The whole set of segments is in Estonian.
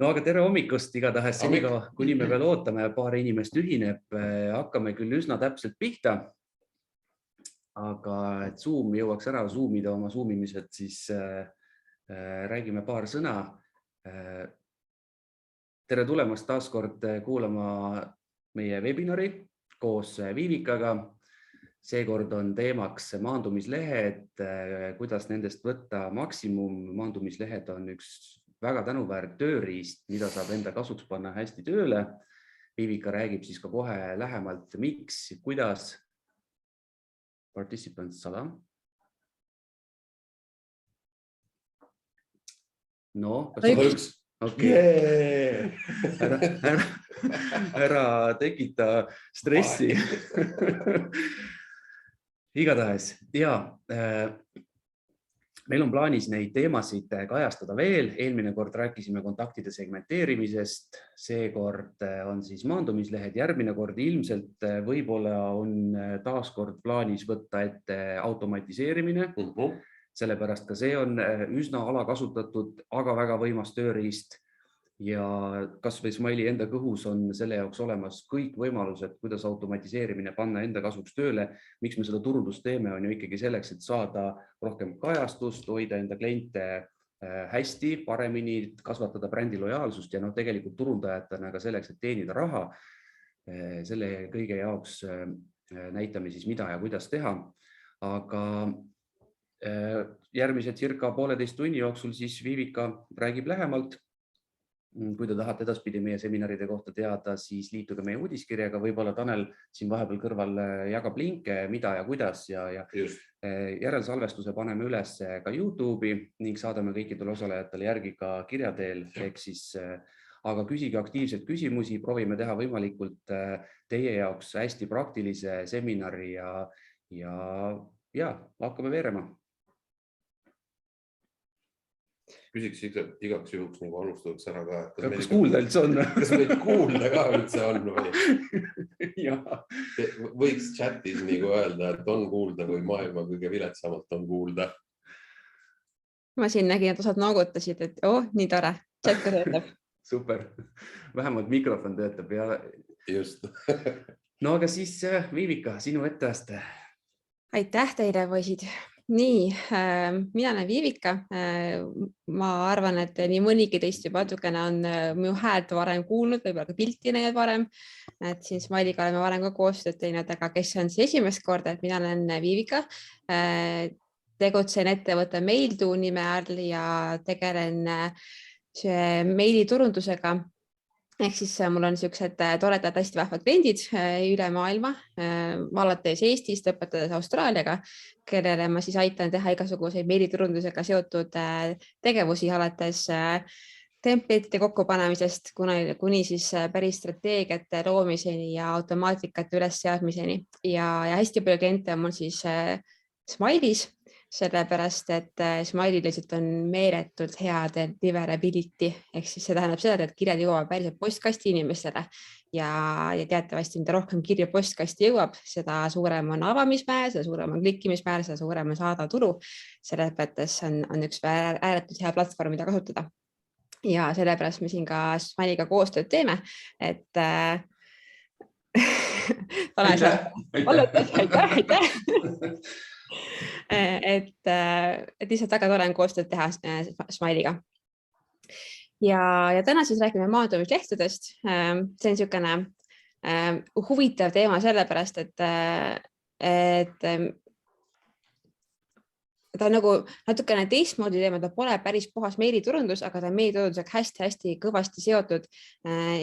No aga tere hommikust igatahes, senikaua kuni me veel ootame, paar inimest ühineb, hakkame küll üsna täpselt pihta. Aga et Zoom jõuaks ära zoomida oma zoomimised, siis räägime paar sõna. Tere tulemast taas kord kuulama meie webinari koos Viivikaga. Seekord on teemaks maandumislehed, kuidas nendest võtta maksimum. Maandumislehed on üks väga tänuväärt tööriist, mida saab enda kasuks panna hästi tööle. Viivika räägib siis ka kohe lähemalt, miks, kuidas. Participants salam. No, Üks. Okay. Ära tekita stressi. Igatahes, ja meil on plaanis neid teemasid kajastada veel. Eelmine kord rääkisime kontaktide segmenteerimisest, seekord on siis maandumislehed, järgmine kord ilmselt võib-olla on taas kord plaanis võtta ette automatiseerimine, sellepärast ka see on üsna alakasutatud, aga väga võimas tööriist. Ja kas või Smiley enda kõhus on selle jaoks olemas kõik võimalused, kuidas automatiseerimine panna enda kasuks tööle. Miks me seda turundust teeme, on ju ikkagi selleks, et saada rohkem kajastust, hoida enda kliente hästi, paremini, kasvatada brändi lojaalsust ja tegelikult turundajatena ka selleks, et teenida raha. Selle kõige jaoks näitame siis mida ja kuidas teha. Aga järgmise circa 1,5 tunni jooksul siis Viivika räägib lähemalt. Kui te tahate edaspidi meie seminaride kohta teada, siis liituge meie uudiskirjaga. Võib-olla Tanel siin vahepeal kõrval jagab linke, mida ja kuidas ja järelsalvestuse paneme üles ka YouTube'i ning saadame kõikidele osalejatele järgi ka kirja teel. Aga küsige aktiivselt küsimusi, proovime teha võimalikult teie jaoks hästi praktilise seminari ja hakkame veerema. Küsiks igaks juhuks nagu alustuseks ära ka. Kas kuulda üldse on? Kas meid kuulda ka üldse on? Ja. Võiks chatis nagu öelda, et on kuulda, kui maailma kõige viletsamalt on kuulda. Ma siin nägin, et osad noogutasid, et nii tore, chat ka töötab. Super, vähemalt mikrofon töötab. Ja... Just. No aga siis Viivika, sinu etteaste. Aitäh teile, poisid. Nii, mina olen Viivika. Ma arvan, et nii mõnigi teist juba natukene on minu häält varem kuulnud, võib-olla ka pilti näinud varem. Et siin Smileyga oleme varem ka koostööd teinud, aga kes on siis esimest korda, et mina olen Viivika. Tegutsen ettevõtte Maildo nime all ja tegelen meiliturundusega. Ehk siis mul on sellised toredad hästi vahvad kliendid üle maailma, alates Eestist, õpetades Austraaliaga, kellele ma siis aitan teha igasuguseid meiliturundusega seotud tegevusi alates templitide kokkupanemisest kuni siis päris strateegiate loomiseni ja automaatikate ülesseadmiseni. Ja hästi palju kliente on mul siis Smiley's, sellepärast, et Smiley lihtsalt on meeletult head deliverability, ehk siis see tähendab seda, et kirjad jõuavad päriselt postkasti inimestele ja teatavasti, mida rohkem kirju postkasti jõuab, seda suurem on avamismäär, seda suurem on klikkimismäär, seda suurem on saada tulu. Selles mõttes on üks ääretult hea platvorm, mida kasutada. Ja sellepärast me siin ka Smileyga koostööd teeme, et aitäh. Et lihtsalt väga tore on koostööd teha Smileyga. Ja täna siis räägime maandumislehtedest. See on niisugune huvitav teema sellepärast, et ta on nagu natukene teistmoodi teema, ta pole päris puhas meiliturundus, aga ta on meiliturundusega hästi kõvasti seotud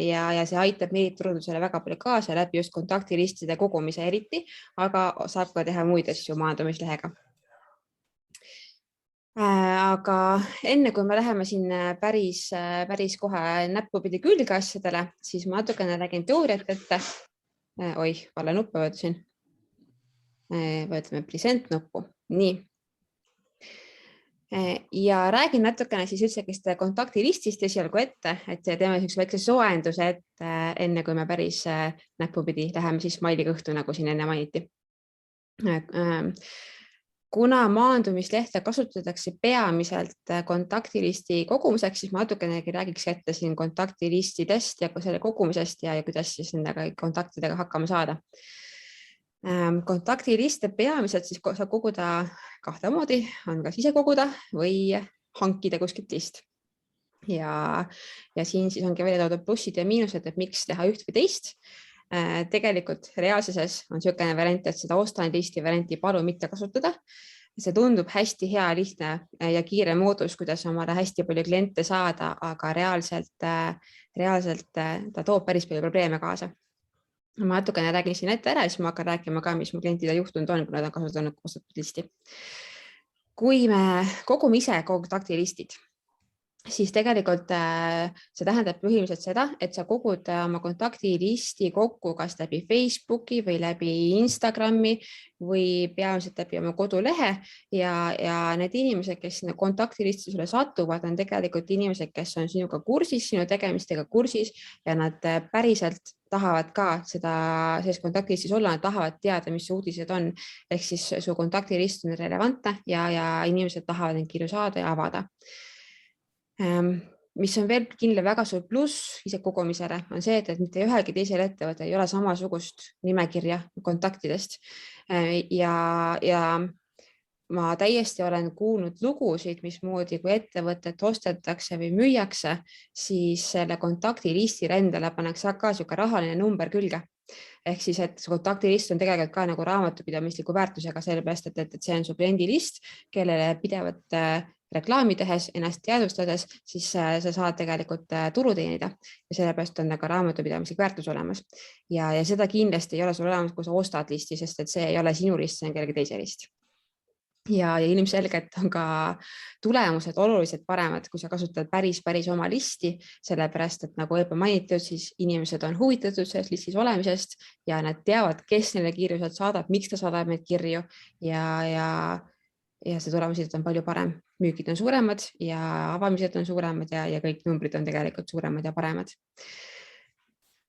ja see aitab meiliturundusele väga palju kaasa läbi just kontaktilistide kogumise eriti, aga saab ka teha muid asju maandumislehega. Aga enne kui me läheme siin päris kohe näppupidi külge asjadele, siis ma natukene räägin teooriat ette. Vale nuppe võtsin. Võtame present nuppu. Nii. Ja räägin natukene siis üldse kontaktilistist esialgu ette, et teeme üks väikse soojenduse enne, kui me päris näppupidi läheme siis Smileyga õhtu, nagu siin enne mainiti. kuna maandumislehte kasutatakse peamiselt kontaktilisti kogumiseks, siis ma natukenegi räägiks ette siin kontaktilistidest ja selle kogumisest ja kuidas siis nendega kontaktidega hakkama saada. Kontaktiliste peamiselt siis saab koguda kahte moodi, on kas ise koguda või hankida kuskilt list. Ja siin siis ongi välja toodud plussid ja miinused, et miks teha üht või teist. Tegelikult reaalsuses on niisugune variant, et seda ostan listi varianti palun mitte kasutada. See tundub hästi hea, lihtne ja kiire moodus, kuidas omale hästi palju kliente saada, aga reaalselt ta toob päris palju probleeme kaasa. Ma natukene räägin siin ette ära, siis ma hakkan rääkima ka, mis mu klientidel juhtunud on, kui nad on kasutanud ostetud listi. Kui me kogume ise kontaktilistid, siis tegelikult see tähendab põhimõtteliselt seda, et sa kogud oma kontaktilisti kokku kas läbi Facebooki või läbi Instagrami või peamiselt läbi oma kodulehe ja need inimesed, kes sinna kontaktilisti sulle satuvad, on tegelikult inimesed, kes on sinuga kursis, sinu tegemistega kursis ja nad päriselt tahavad ka selles kontaktilistis olla, nad tahavad teada, mis uudised on, ehk siis su kontaktilist on relevantne ja inimesed tahavad neid kirju saada ja avada. Mis on veel kindlasti väga suur pluss ise kogumisele, on see, et mitte ühelgi teisel ettevõttel ei ole samasugust nimekirja kontaktidest ja ma täiesti olen kuulnud lugusid, mismoodi kui ettevõtet ostetakse või müüakse, siis selle kontaktilisti rendele pannakse ka niisugune rahaline number külge. Ehk siis, et kontaktilist on tegelikult ka nagu raamatupidamisliku väärtusega, sellepärast, et see on su kliendilist, kellele pidevat reklaami tehes, ennast teadvustades, siis sa saad tegelikult tulu teenida ja sellepärast on ka raamatupidamislik väärtus olemas. Ja seda kindlasti ei ole sul olemas, kui sa ostad listi, sest et see ei ole sinu list, see on kellegi teise list. Ja ilmselgelt on ka tulemused oluliselt paremad, kui sa kasutad päris oma listi, sellepärast, et nagu juba mainitud, siis inimesed on huvitatud selles listis olemisest ja nad teavad, kes neile kirju sealt saadab, miks ta saadab neid kirju ja see tulemused on palju parem. Müükid on suuremad ja avamised on suuremad ja kõik numbrid on tegelikult suuremad ja paremad.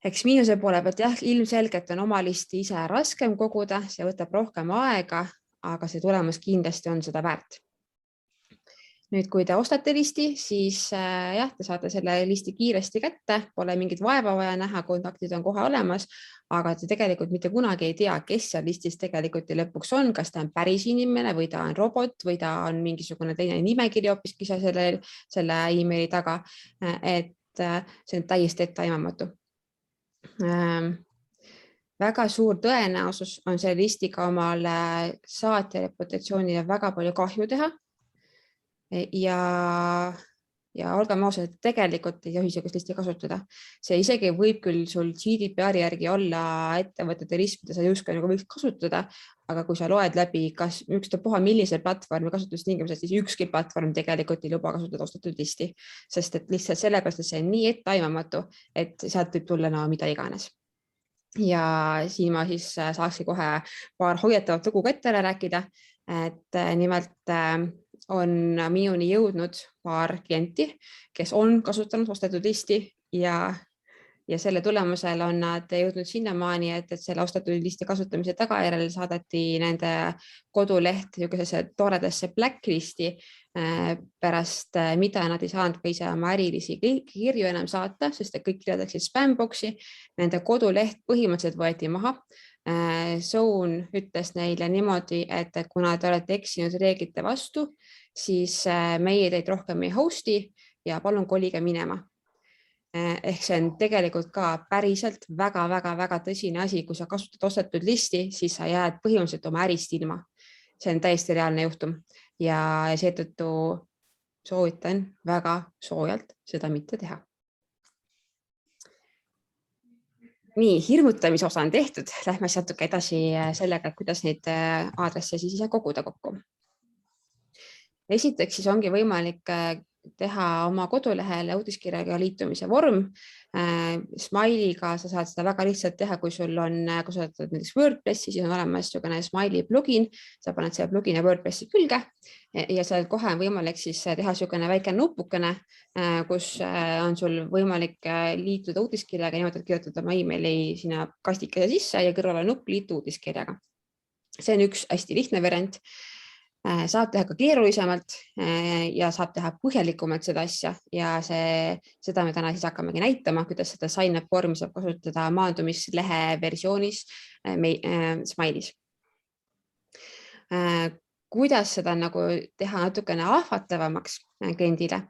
Eks miinuse poole pealt jah, ilmselgelt on oma listi ise raskem koguda, see võtab rohkem aega, aga see tulemus kindlasti on seda väärt. Nüüd, kui te ostate listi, siis jah, te saate selle listi kiiresti kätte, pole mingit vaeva vaja näha, kontaktid on kohe olemas, aga te tegelikult mitte kunagi ei tea, kes seal listis tegelikult lõpuks on, kas ta on päris inimene või ta on robot või ta on mingisugune teine nimekiri hoopiski selle emaili taga, et see on täiesti etteaimamatu. Väga suur tõenäosus on selle listiga omale saatja reputatsioonile väga palju kahju teha. Ja olgem ausad, et tegelikult ei tohi sellist listi kasutada. See isegi võib küll sul GDPR-i järgi olla ettevõtete list, mida sa justkui nagu võiks kasutada, aga kui sa loed läbi, kas ükstapuha millise platvormi kasutustingimused, siis ükski platvorm tegelikult ei luba kasutada ostetud listi, sest et lihtsalt sellepärast, et see on nii etteaimamatu, et sealt võib tulla mida iganes. Ja siin ma siis saaksin kohe paar hoiatavat lugu ette rääkida, et nimelt on minuni jõudnud paar klienti, kes on kasutanud ostetud listi ja selle tulemusel on nad jõudnud sinnamaani, et selle ostetud listi kasutamise tagajärjel saadeti nende koduleht toredasse blacklisti pärast, mida nad ei saanud ka ise oma ärilisi kirju enam saata, sest kõik kirjad läksid spamboksi. Nende koduleht põhimõtteliselt võeti maha. Zone ütles neile niimoodi, et kuna te olete eksinud reeglite vastu, siis meie teid rohkem ei hosti ja palun kolige minema. Ehk see on tegelikult ka päriselt väga tõsine asi, kui sa kasutad ostetud listi, siis sa jääd põhimõtteliselt oma ärist ilma. See on täiesti reaalne juhtum ja seetõttu soovitan väga soojalt seda mitte teha. Nii, hirmutamise osa on tehtud. Lähme natuke edasi sellega, kuidas neid aadresse siis ise koguda kokku. Esiteks siis ongi võimalik teha oma kodulehele uudiskirjaga liitumise vorm. Smiley'ga sa saad seda väga lihtsalt teha, kui sul on kasutatud näiteks WordPressi, siis on olemas Smiley plugin, sa paned selle plugini WordPressi külge ja seal kohe on võimalik siis teha väike nupukene, kus on sul võimalik liituda uudiskirjaga, niimoodi, et kirjutada oma emaili sinna kastikese sisse ja kõrval on nupp liitu uudiskirjaga. See on üks hästi lihtne variant. Saab teha ka keerulisemalt ja saab teha põhjalikumalt seda asja ja seda me täna siis hakkamegi näitama, kuidas seda sign-up vormi saab kasutada maandumislehe versioonis Smile'is. Kuidas seda nagu teha natukene ahvatlevamaks kliendile,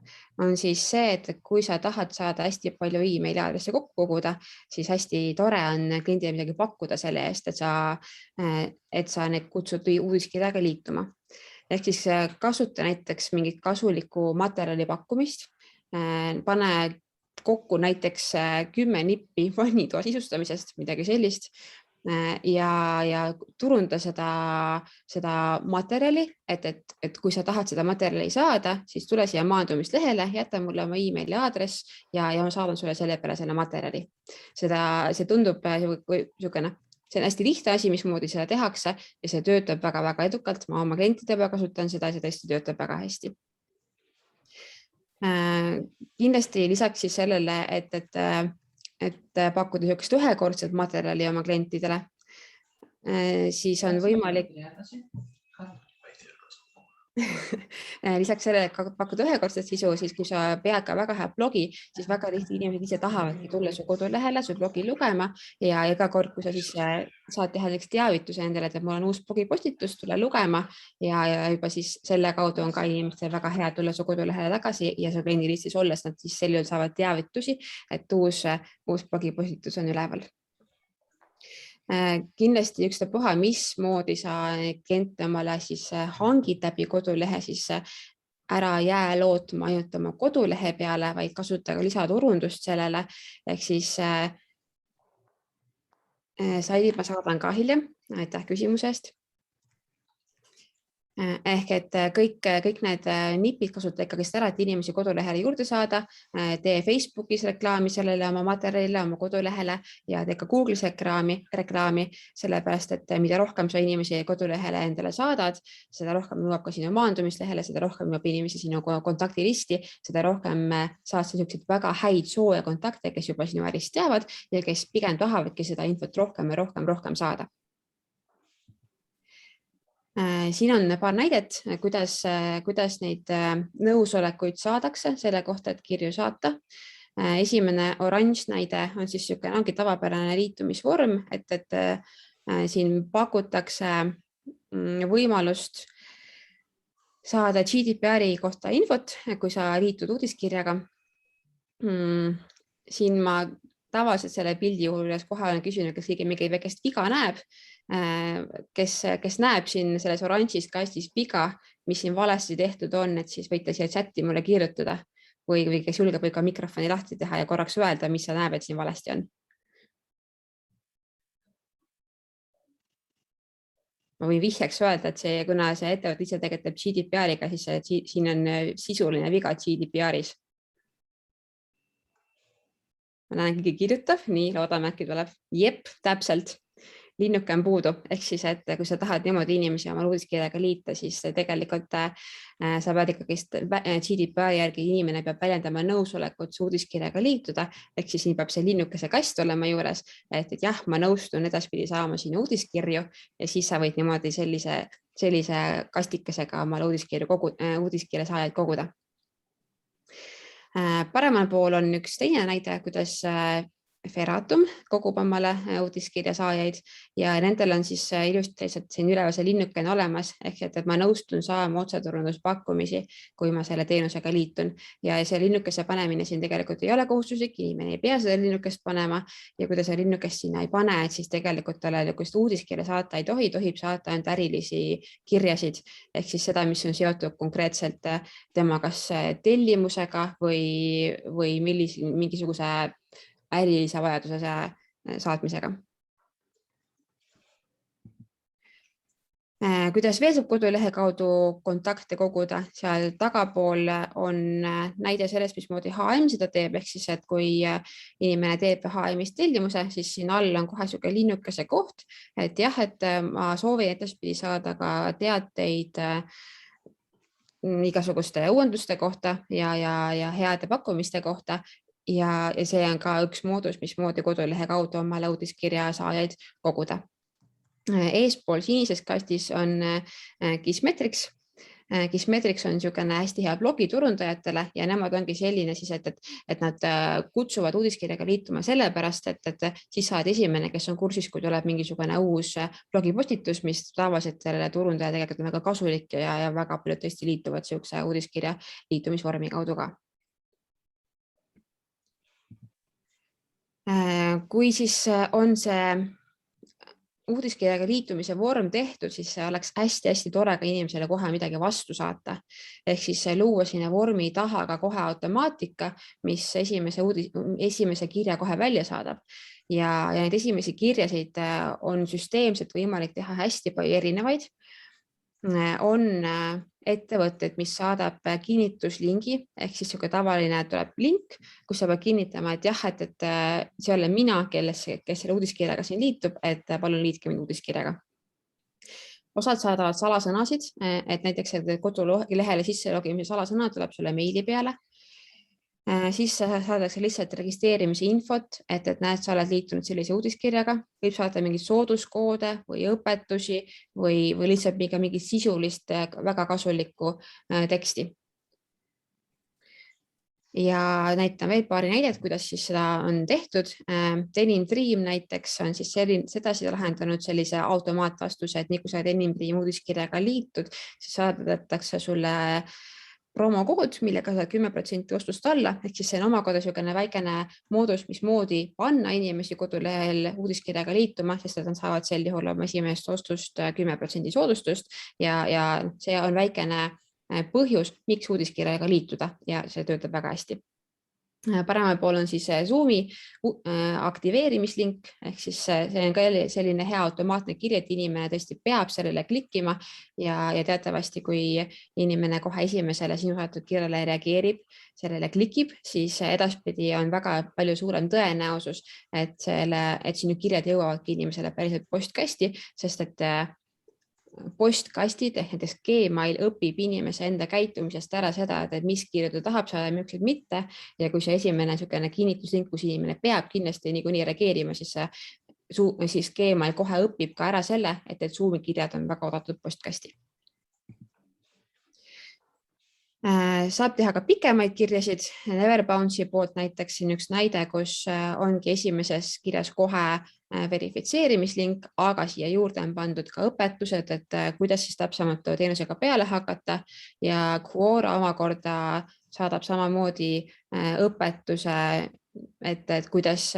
on siis see, et kui sa tahad saada hästi palju emaili aadresse kokku koguda, siis hästi tore on kliendile midagi pakkuda selle eest, et sa need kutsud uudiskirjaga liituma. Ehk siis kasuta näiteks mingit kasulikku materjali pakkumist, pane kokku näiteks 10 nippi vannitoa sisustamisest, midagi sellist, ja turunda seda materjali, et kui sa tahad seda materjali saada, siis tule siia maandumislehele, jäta mulle oma emaili aadress ja ma saadan sulle selle peale selle materjali. See tundub niisugune, see on hästi lihtne asi, mismoodi seda tehakse ja see töötab väga-väga edukalt. Ma oma klientide peal kasutan seda ja see tõesti töötab väga hästi. Kindlasti lisaks siis sellele, et pakkuda niisugust ühekordset materjali oma klientidele, siis on võimalik lisaks sellele, et pakkuda ühekordset sisu, siis kui sa pead ka väga hea blogi, siis väga tihti inimesed ise tahavadki tulla su kodulehele, su blogi lugema ja iga kord, kui sa siis saad teha teavituse endale, et mul on uus blogipostitus, tule lugema ja juba siis selle kaudu on ka inimestel väga hea tulla su kodulehele tagasi ja su kliendilistis olles nad siis sel juhul saavad teavitusi, et uus blogipostitus on üleval. Kindlasti ükstapuha, mismoodi sa kliente omale siis hangid läbi kodulehe, siis ära jää lootma ainult oma kodulehe peale, vaid kasuta ka lisaturundust sellele. Ehk siis saidid ma saadan ka hiljem. Aitäh küsimuse eest. Ehk et kõik need nipid kasutada ikkagi ära, et inimesi kodulehele juurde saada, tee Facebookis reklaami sellele oma materjalile, oma kodulehele ja tee ka Google'is reklaami, sellepärast et mida rohkem sa inimesi kodulehele endale saadad, seda rohkem jõuab ka sinu maandumislehele, seda rohkem jõuab inimesi sinu kontaktilisti, seda rohkem saad sa niisuguseid väga häid sooja kontakte, kes juba sinu ärist teavad ja kes pigem tahavadki seda infot rohkem ja rohkem saada. Siin on paar näidet, kuidas neid nõusolekuid saadakse selle kohta, et kirju saata. Esimene oranž näide on siis ongi tavapärane liitumisvorm, et siin pakutakse võimalust saada GDPR-i kohta infot, kui sa liitud uudiskirjaga. Siin ma tavaliselt selle pildi juures kohe olen küsinud, kas keegi mingi väikest viga näeb, kes näeb siin selles oranžis kastis viga, mis siin valesti tehtud on, et siis võite siia chati mulle kirjutada või kes julgeb ka mikrofoni lahti teha ja korraks öelda, mis sa näeb, et siin valesti on. Ma võin vihjeks öelda, et kuna see ettevõte ise tegeleb GDPR-iga, siis siin on sisuline viga GDPR-is. Ma näen, keegi kirjutab, nii loodame, äkki tuleb. Jep, täpselt. Linnuke on puudu. Ehk siis, et kui sa tahad niimoodi inimesi oma uudiskirjaga liita, siis tegelikult sa pead ikkagi GDPR järgi inimene peab väljendama nõusolekut uudiskirjaga liituda. Ehk siis nii peab see linnukese kast olema juures, et jah, ma nõustun edaspidi saama sinu uudiskirju ja siis sa võid niimoodi sellise kastikesega oma uudiskirja saajaid koguda. Paremal pool on üks teine näide, kuidas Feratum kogub omale uudiskirja saajaid ja nendel on siis ilusti lihtsalt siin üleval see linnuke on olemas, ehk et ma nõustun saama otseturunduspakkumisi, kui ma selle teenusega liitun ja see linnukese panemine siin tegelikult ei ole kohustuslik, inimene ei pea seda linnukest panema ja kui ta seda linnukest sinna ei pane, siis tegelikult talle uudiskirja saata ei tohi, tohib saata ainult ärilisi kirjasid ehk siis seda, mis on seotud konkreetselt tema kas tellimusega või mingisuguse ärilise vajaduse saatmisega. Kuidas veel saab kodulehe kaudu kontakte koguda, seal tagapool on näide sellest, mismoodi HM seda teeb, ehk siis, et kui inimene teeb HM-ist tellimuse, siis siin all on kohe niisugune linnukese koht, et jah, et ma soovin edaspidi saada ka teateid igasuguste uuenduste kohta ja heade pakkumiste kohta ja see on ka üks moodus, mismoodi kodulehe kaudu omale uudiskirja saajaid koguda. Eespool sinises kastis on Gizmetrics Kissmetrics on niisugune hästi hea blogiturundajatele ja nemad ongi selline siis, et nad kutsuvad uudiskirjaga liituma sellepärast, et siis saad esimene, kes on kursis, kui tuleb mingisugune uus blogipostitus, mis tavaliselt sellele turundaja tegelikult on väga kasulik ja väga paljud tõesti liituvad niisuguse uudiskirja liitumisvormi kaudu ka. Kui siis on see uudiskirjaga liitumise vorm tehtud, siis see oleks hästi-hästi tore ka inimesele kohe midagi vastu saata. Ehk siis luua sinna vormi taha ka kohe automaatika, mis esimese kirja kohe välja saadab. Ja neid esimesi kirjasid on süsteemselt võimalik teha hästi palju erinevaid. On ettevõtted, mis saadab kinnituslingi, ehk siis tavaline tuleb link, kus sa pead kinnitama, et jah, et see olen mina, kes selle uudiskirjaga siin liitub, et palun liitke mind uudiskirjaga. Osad saadavad salasõnasid, et näiteks kodulehele sisse logimise salasõna tuleb sulle meili peale. Siis saadakse lihtsalt registreerimise infot, et näed, sa oled liitunud sellise uudiskirjaga, võib saada mingid sooduskoode või õpetusi või lihtsalt mingit sisulist väga kasulikku teksti. Ja näitan veel paari näidet, kuidas siis seda on tehtud. Denim Dream näiteks on siis sedasi lahendanud sellise automaatvastuse, et nii kui sa Denim Dream uudiskirjaga liitud, siis saadetakse sulle promokood, millega saad 10% ostust alla, ehk siis see on omakorda niisugune väikene moodus, mismoodi panna inimesi kodulehel uudiskirjaga liituma, sest nad saavad sel juhul oma esimest ostust 10% soodustust ja see on väikene põhjus, miks uudiskirjaga liituda ja see töötab väga hästi. Paremal pool on siis Zoomi aktiveerimislink, ehk siis see on ka selline hea automaatne kiri, et inimene tõesti peab sellele klikkima ja teatavasti, kui inimene kohe esimesele sinu saadetud kirjale reageerib, sellele klikib, siis edaspidi on väga palju suurem tõenäosus, et sinu kirjad jõuavadki inimesele päriselt postkasti, sest et postkastid ehk näiteks Gmail õpib inimese enda käitumisest ära seda, et mis kirju ta tahab saada, millised mitte. Ja kui see esimene kinnituslink, kus inimene peab kindlasti niikuinii reageerima, siis Gmail kohe õpib ka ära selle, et Zoomi kirjad on väga oodatud postkasti. Saab teha ka pikemaid kirjasid. Neverbounce'i poolt näiteks siin üks näide, kus ongi esimeses kirjas kohe verifitseerimislink, aga siia juurde on pandud ka õpetused, et kuidas siis täpsemalt teenusega peale hakata ja Quora omakorda saadab samamoodi õpetuse, et kuidas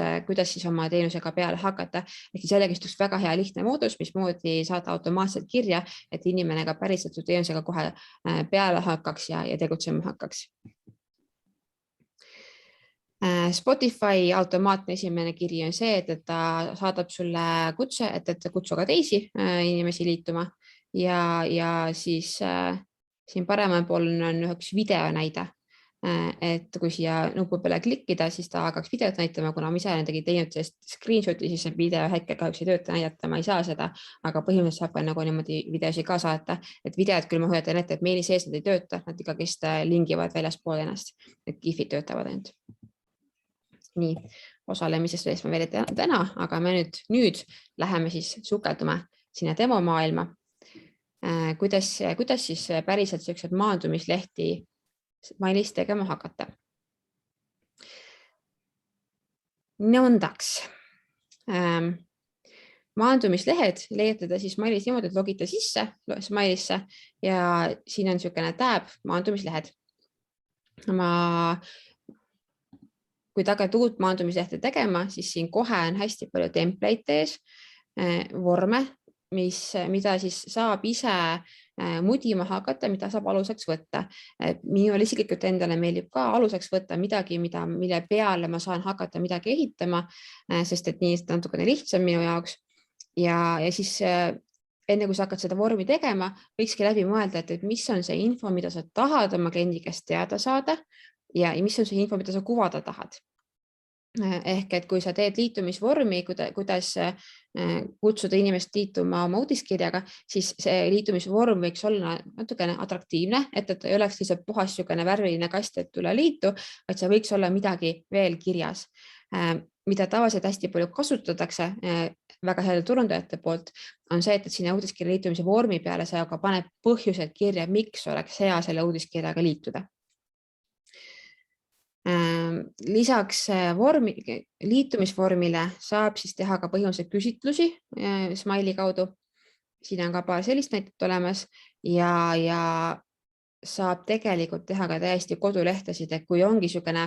siis oma teenusega peale hakata. Ehk siis jällegi üks väga hea lihtne moodus, mismoodi saada automaatselt kirja, et inimene ka päriselt teenusega kohe peale hakkaks ja tegutsema hakkaks. Spotify automaatne esimene kiri on see, et ta saadab sulle kutse, et kutsu ka teisi inimesi liituma ja siis siin paremal pool on üks videonäide. Et kui siia nupu peale klikkida, siis ta hakkaks videot näitama, kuna ma ise olen teinud screenshoti, siis see video hetkel kahjuks ei tööta, näidata ma ei saa seda, aga põhimõtteliselt saab ka nagu niimoodi videosi ka saata, et videod küll ma hoiatan ette, et meili sees nad ei tööta, nad ikkagist lingivad väljaspool ennast, et gifid töötavad ainult. Nii, osalemisest vees ma veel täna, aga me nüüd läheme siis sukeldume sinna demo maailma. Kuidas siis päriselt sellised maandumislehti Smiley's tegema hakata. Nõndaks. Maandumislehed leiutada siis Smiley's niimoodi, et logite sisse Smiley'sse ja siin on niisugune tab maandumislehed. Kui tagad uut maandumislehte tegema, siis siin kohe on hästi palju template ees, vorme, mida siis saab ise mudima hakata, mida saab aluseks võtta. Minul isiklikult endale meeldib ka aluseks võtta midagi, mille peale ma saan hakata midagi ehitama, sest et nii natukene lihtsam minu jaoks. Ja siis enne kui sa hakkad seda vormi tegema, võikski läbi mõelda, et mis on see info, mida sa tahad oma kliendi käest teada saada ja mis on see info, mida sa kuvada tahad. Ehk et kui sa teed liitumisvormi, kuidas kutsuda inimest liituma oma uudiskirjaga, siis see liitumisvorm võiks olla natukene atraktiivne, et ei oleks lihtsalt puhas niisugune värviline kast, et tule liitu, vaid see võiks olla midagi veel kirjas, mida tavaliselt hästi palju kasutatakse, väga heade turundajate poolt, on see, et sinna uudiskirja liitumise vormi peale sa aga paned põhjused kirja, miks oleks hea selle uudiskirjaga liituda. Lisaks liitumisvormile saab siis teha ka põhimõtteliselt küsitlusi Smile'i kaudu. Siin on ka paar sellist näitet olemas ja saab tegelikult teha ka täiesti kodulehtesid, et kui ongi niisugune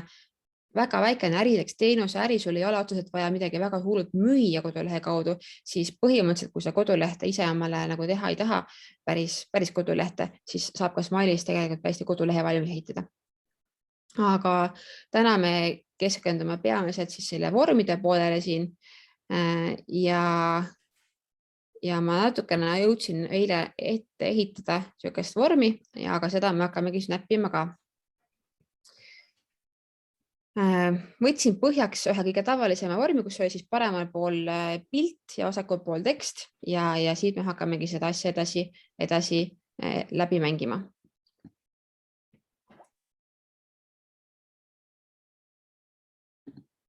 väga väikene ärileks teenuse äri, sul ei ole otseselt vaja midagi väga hullult müüa kodulehe kaudu, siis põhimõtteliselt, kui sa kodulehte ise omale nagu teha ei taha, päris kodulehte, siis saab ka Smile'is tegelikult täiesti kodulehe valmis ehitada. Aga täna me keskendume peamiselt siis selle vormide poolele siin ja ma natukene jõudsin eile ette ehitada niisugust vormi ja aga seda me hakkamegi snappima ka. Võtsin põhjaks ühe kõige tavalisema vormi, kus oli siis paremal pool pilt ja vasakul pool tekst ja siit me hakkamegi seda asja edasi läbi mängima.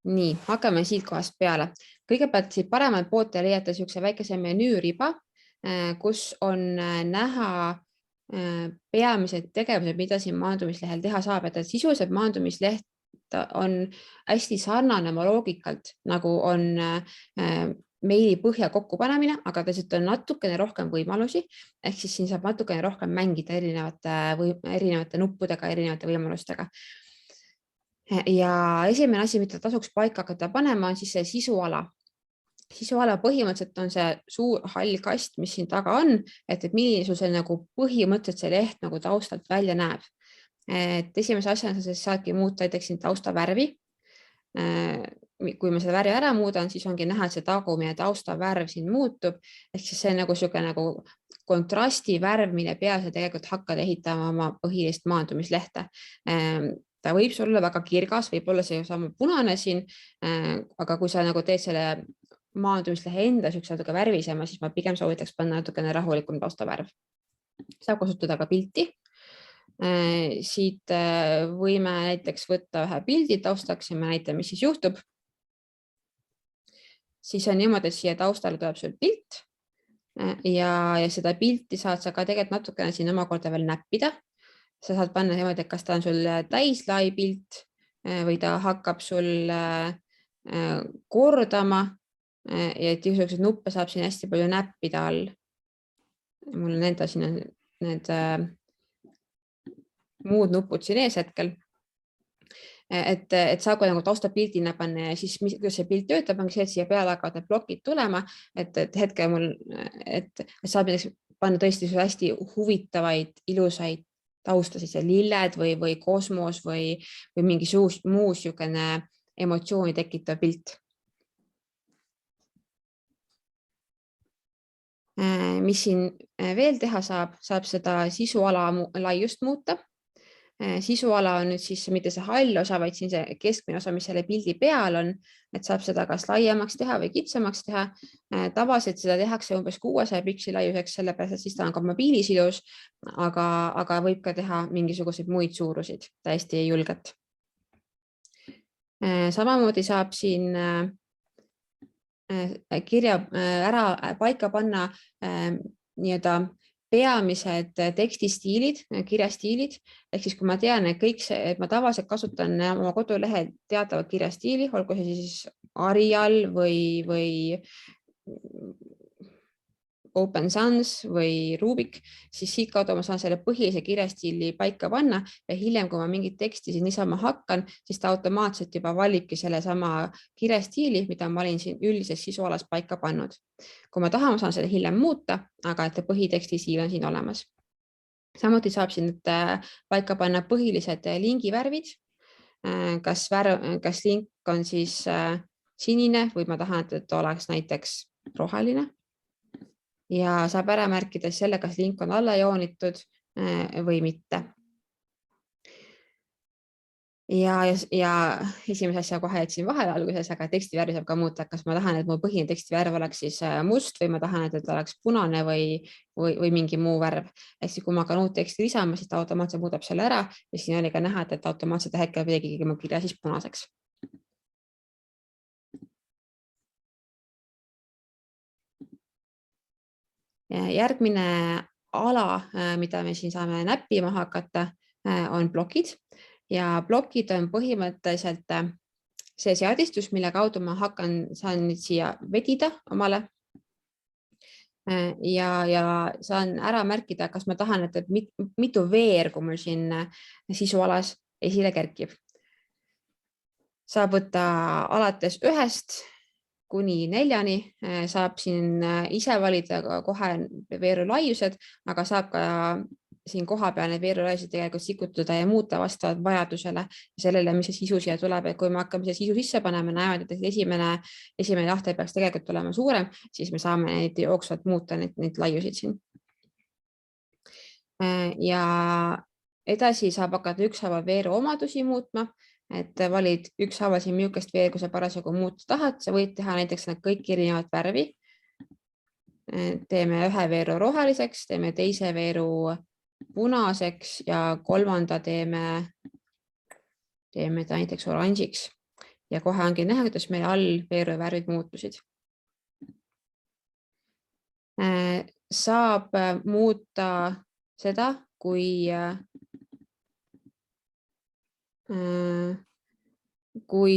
Nii, hakkame siit kohast peale. Kõigepealt siit paremalt poolt leiate niisuguse väikese menüüriba, kus on näha peamised tegevused, mida siin maandumislehel teha saab, et sisuliselt maandumisleht on hästi sarnane oma loogikalt, nagu on meili põhja kokkupanemine, aga tõesti on natukene rohkem võimalusi, ehk siis siin saab natukene rohkem mängida erinevate nuppudega, erinevate võimalustega. Ja esimene asi, mida tasuks paika hakata panema, on siis see sisuala. Sisuala põhimõtteliselt on see suur hall kast, mis siin taga on, et milline sul see nagu põhimõtteliselt see leht nagu taustalt välja näeb. Et esimese asjana sa saadki muuta näiteks siin tausta värvi. Kui ma seda värvi ära muudan, siis ongi näha, et see tagumine tausta värv siin muutub. Ehk siis see on nagu kontrasti värv, mille peal sa tegelikult hakkad ehitama oma põhilist maandumislehte. Ta võib olla väga kirgas, võib olla see sama punane siin, aga kui sa nagu teed selle maandumislehe enda natuke värvisema, siis ma pigem soovitaks panna natukene rahulikum taustavärv. Saab kasutada ka pilti. Siit võime näiteks võtta ühe pildi taustaks ja me näitame, mis siis juhtub. Siis on niimoodi, et siia taustale tuleb sul pilt ja seda pilti saad sa ka tegelikult natukene siin omakorda veel näppida. Sa saad panna niimoodi, et kas ta on sul täislai pilt või ta hakkab sul kordama ja niisuguseid nuppe saab siin hästi palju näppida all. Mul on enda siin need muud nupud siin ees hetkel. Et saab ka nagu taustapildina panna ja siis kuidas see pilt töötab, on see, et siia peale hakkavad need plokid tulema, et hetkel mul, et saab panna tõesti hästi huvitavaid, ilusaid taustasid, lilled või kosmos või mingi muu niisugune emotsiooni tekitav pilt. Mis siin veel teha saab seda sisuala laiust muuta. Sisuala on nüüd siis mitte see hall osa, vaid siin see keskmine osa, mis selle pildi peal on, et saab seda kas laiemaks teha või kitsamaks teha. Tavaliselt seda tehakse umbes 600 piksli laiuseks, sellepärast, et siis ta on ka mobiilis ilus, aga võib ka teha mingisuguseid muid suurusid, täiesti julgelt. Samamoodi saab siin kirja ära paika panna nii-öelda peamised tekstistiilid, kirjastiilid, ehk siis kui ma tean, et ma tavaliselt kasutan oma kodulehel teatavat kirjastiili, olgu see siis Arial või Open Sans või Rubik, siis siit kaudu ma saan selle põhilise kirjastiili paika panna ja hiljem, kui ma mingit teksti siin niisama hakkan, siis ta automaatselt juba valibki selle sama kirjastiili, mida ma olin siin üldises sisualas paika pannud. Kui ma tahan, ma saan seda hiljem muuta, aga et teksti stiil on siin olemas. Samuti saab siin paika panna põhilised lingivärvid, kas link on siis sinine või ma tahan, et oleks näiteks roheline. Ja saab ära märkida selle, kas link on alla joonitud või mitte. Ja esimese asja kohe jätsin vahele alguses, aga tekstivärvi saab ka muuta, kas ma tahan, et mu põhiline tekstivärv oleks siis must või ma tahan, et oleks punane või mingi muu värv. Ehk kui ma hakkan uut teksti lisama, siis ta automaatselt muudab selle ära ja siin oli ka näha, et automaatselt hetkel tegigi mu kirja siis punaseks. Järgmine ala, mida me siin saame näppima hakata, on plokid ja plokid on põhimõtteliselt see seadistus, mille kaudu ma saan nüüd siia vedida omale. Ja saan ära märkida, kas ma tahan, et mitu veergu mul siin sisualas esile kerkib. Saab võtta alates 1 kuni 4, saab siin ise valida kohe veeru laiused, aga saab ka siin koha peal need veerulaiused tegelikult sikutada ja muuta vastavalt vajadusele ja sellele, mis see sisu siia tuleb. Et kui me hakkame siia sisu sisse panema, näevad, et esimene lahte peaks tegelikult olema suurem, siis me saame neid jooksvalt muuta, neid laiusid siin. Ja edasi saab hakata ükshaaval veeru omadusi muutma, et valid ükshaaval siin millisest veer, kui sa parasjagu muuta tahad, sa võid teha näiteks kõik erinevat värvi. Teeme ühe veeru roheliseks, teeme teise veeru punaseks ja kolmanda teeme ta näiteks oranžiks ja kohe ongi näha, kuidas meil all veeru värvid muutusid. Saab muuta seda, kui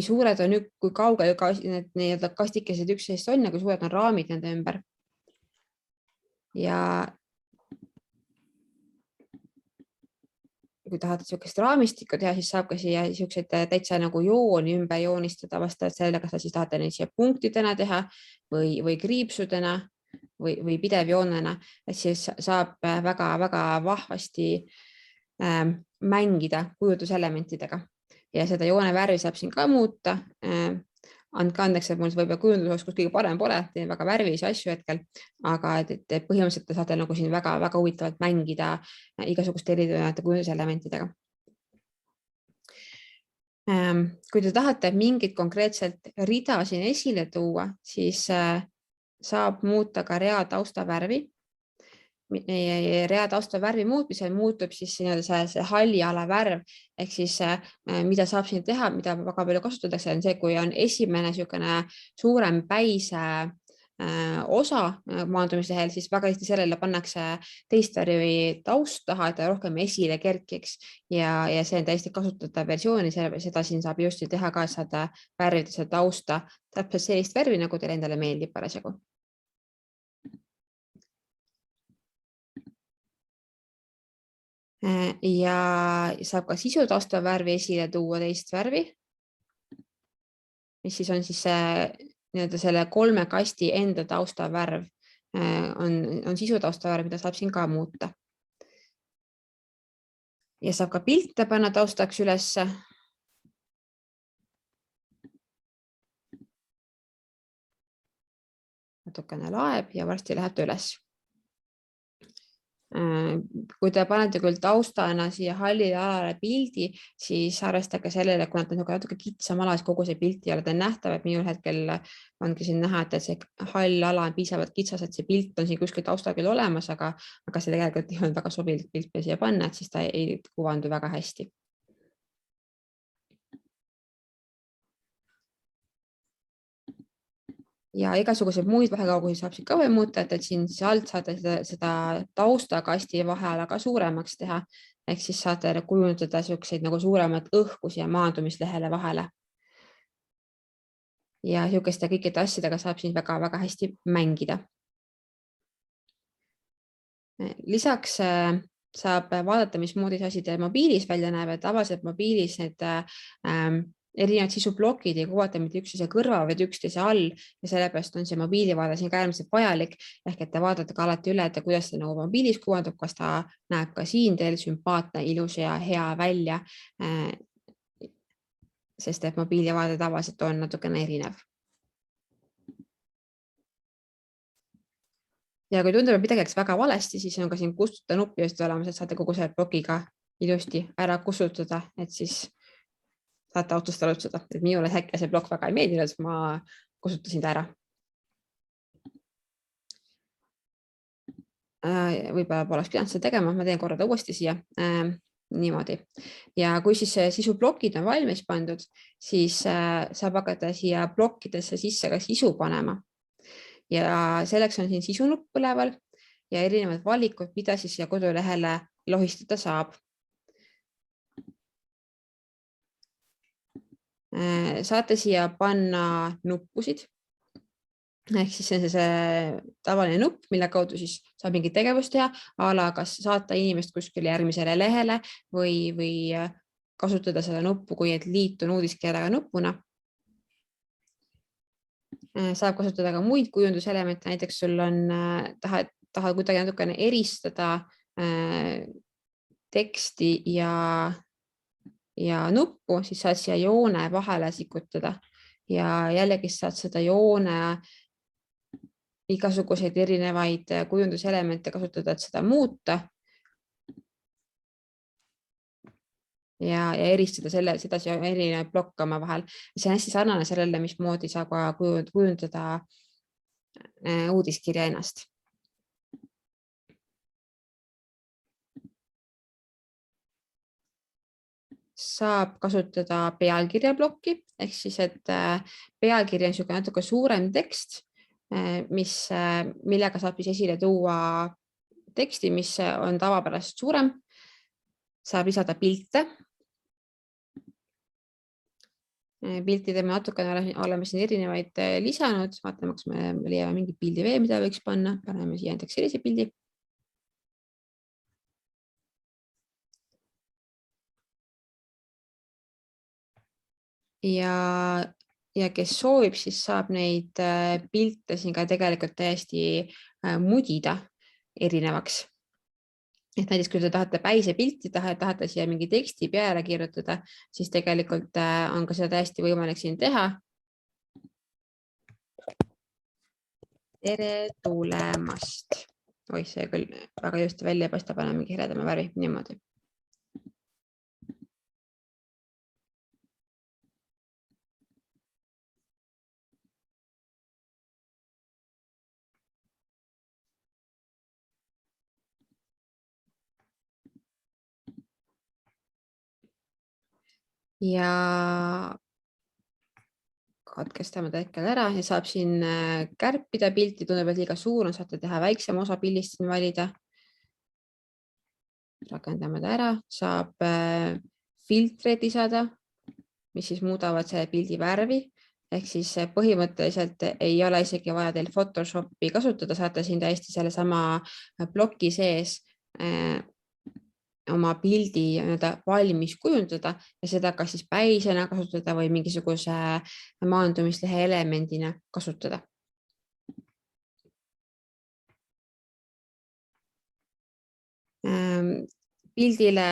suured on, kui kaugel need kastikesed üksteisest on ja kui suured on raamid nende ümber. Ja kui tahate niisugust raamistikku teha, siis saab ka siia niisuguseid täitsa nagu jooni ümber joonistada vastavalt sellele, kas siis tahate neid siia punktidena teha või kriipsudena või pidevjoonena, et siis saab väga-väga vahvasti mängida kujutluselementidega ja seda joone värvi saab siin ka muuta. Andke andeks, et mul võib-olla kujundusoskus kõige parem pole, teen väga värvilisi asju hetkel, aga põhimõtteliselt saate nagu siin väga-väga huvitavalt mängida igasuguste erinevate kujunduselementidega. Kui te tahate mingit konkreetselt rida siin esile tuua, siis saab muuta ka rea taustavärvi. Rea taustavärvi muutmisel muutub siis see halli ala värv, ehk siis mida saab siin teha, mida väga palju kasutatakse, on see, kui on esimene niisugune suurem päise osa maandumislehel, siis väga hästi sellele pannakse teist värvi taust taha, et ta rohkem esile kerkiks ja see on täiesti kasutatav versiooni, seda siin saab just teha ka, et saada värvida seda tausta täpselt sellist värvi, nagu teile endale meeldib parasjagu. Ja saab ka sisu taustavärvi esile tuua teist värvi, mis siis on siis selle 3 kasti enda taustavärv on sisu taustavärv, mida saab siin ka muuta. Ja saab ka pilte panna taustaks ülesse. Natukene laeb ja varsti läheb ta üles. Kui te panete küll taustana siia hallile alale pildi, siis arvestage sellele, kui nad on natuke kitsam ala, siis kogu see pilt ei ole nähtav, et minul hetkel ongi siin näha, et see hall ala on piisavalt kitsas, et see pilt on siin kuskil taustal küll olemas, aga see tegelikult ei olnud väga sobilik pilt siia panna, et siis ta ei kuvandu väga hästi. Ja igasuguseid muid vahekaugusi saab siin ka veel muuta, et siin alt saate seda taustakasti vaheala ka suuremaks teha, ehk siis saate kujundada niisuguseid nagu suuremat õhku siia maandumislehele vahele. Ja niisuguste kõikide asjadega saab siin väga-väga hästi mängida. Lisaks saab vaadata, mis moodi see asi teil mobiilis välja näeb, et tavaliselt mobiilis need erinevad sisublokid ei kuvata mitte üksteise kõrva, vaid üksteise all ja sellepärast on see mobiilivaade siin ka äärmiselt vajalik, ehk et te vaatate ka alati üle, et kuidas see nagu mobiilis kuvandub, kas ta näeb ka siin teil sümpaatne, ilus ja hea välja, sest et mobiilivaade tavaliselt on natukene erinev. Ja kui tundub, et midagi läks väga valesti, siis on ka siin kustuta nuppi just olemas, et saate kogu selle blokiga ilusti ära kustutada, et siis saate autost alustada, et minule hetkel see blok väga ei meeldinud, ma kustutasin ta ära. Võib-olla poleks pidanud seda tegema, ma teen korra ta uuesti siia niimoodi. Ja kui siis sisublokid on valmis pandud, siis saab hakata siia blokkidesse sisse ka sisu panema. Ja selleks on siin sisunupp üleval ja erinevad valikud, mida siis siia kodulehele lohistada saab. Saate siia panna nuppusid. Ehk siis see on see tavaline nupp, mille kaudu siis saab mingit tegevust teha, kas saata inimest kuskile järgmisele lehele või kasutada seda nuppu, kui et liitun uudiskirjaga nupuna. Saab kasutada ka muid kujunduselemente, näiteks sul on, tahad kuidagi natukene eristada teksti ja nuppu, siis saad siia joone vahele sikutada ja jällegi saad seda joone igasuguseid erinevaid kujunduselemente kasutada, et seda muuta ja eristada sedasi erinevaid blokke oma vahel. See on hästi sarnane sellele, mismoodi saab ka kujundada uudiskirja ennast. Saab kasutada pealkirja plokki, ehk siis, et pealkiri on niisugune natuke suurem tekst, millega saab siis esile tuua teksti, mis on tavapärast suurem. Saab lisada pilte. Piltide me natukene oleme siin erinevaid lisanud. Vaatame, kas me leiame mingi pildi veel, mida võiks panna. Paneme siia näiteks sellise pildi. Ja kes soovib, siis saab neid pilte siin ka tegelikult täiesti mudida erinevaks. Et näiteks, kui te tahate päise pilti, tahate siia mingi teksti peale kirjutada, siis tegelikult on ka seda täiesti võimalik siin teha. Tere tulemast. Oi, see küll väga just välja paista, paneme mingi heledama värvi, niimoodi. Ja katkestame ta hetkel ära ja saab siin kärpida pilti, tundub, et liiga suur on, saate teha väiksema osa pildist siin valida. Rakendame ta ära, saab filtreid lisada, mis siis muudavad selle pildi värvi. Ehk siis põhimõtteliselt ei ole isegi vaja teil Photoshopi kasutada, saate siin täiesti selle sama ploki sees oma pildi valmis kujundada ja seda kas siis päisena kasutada või mingisuguse maandumislehe elemendina kasutada. Pildile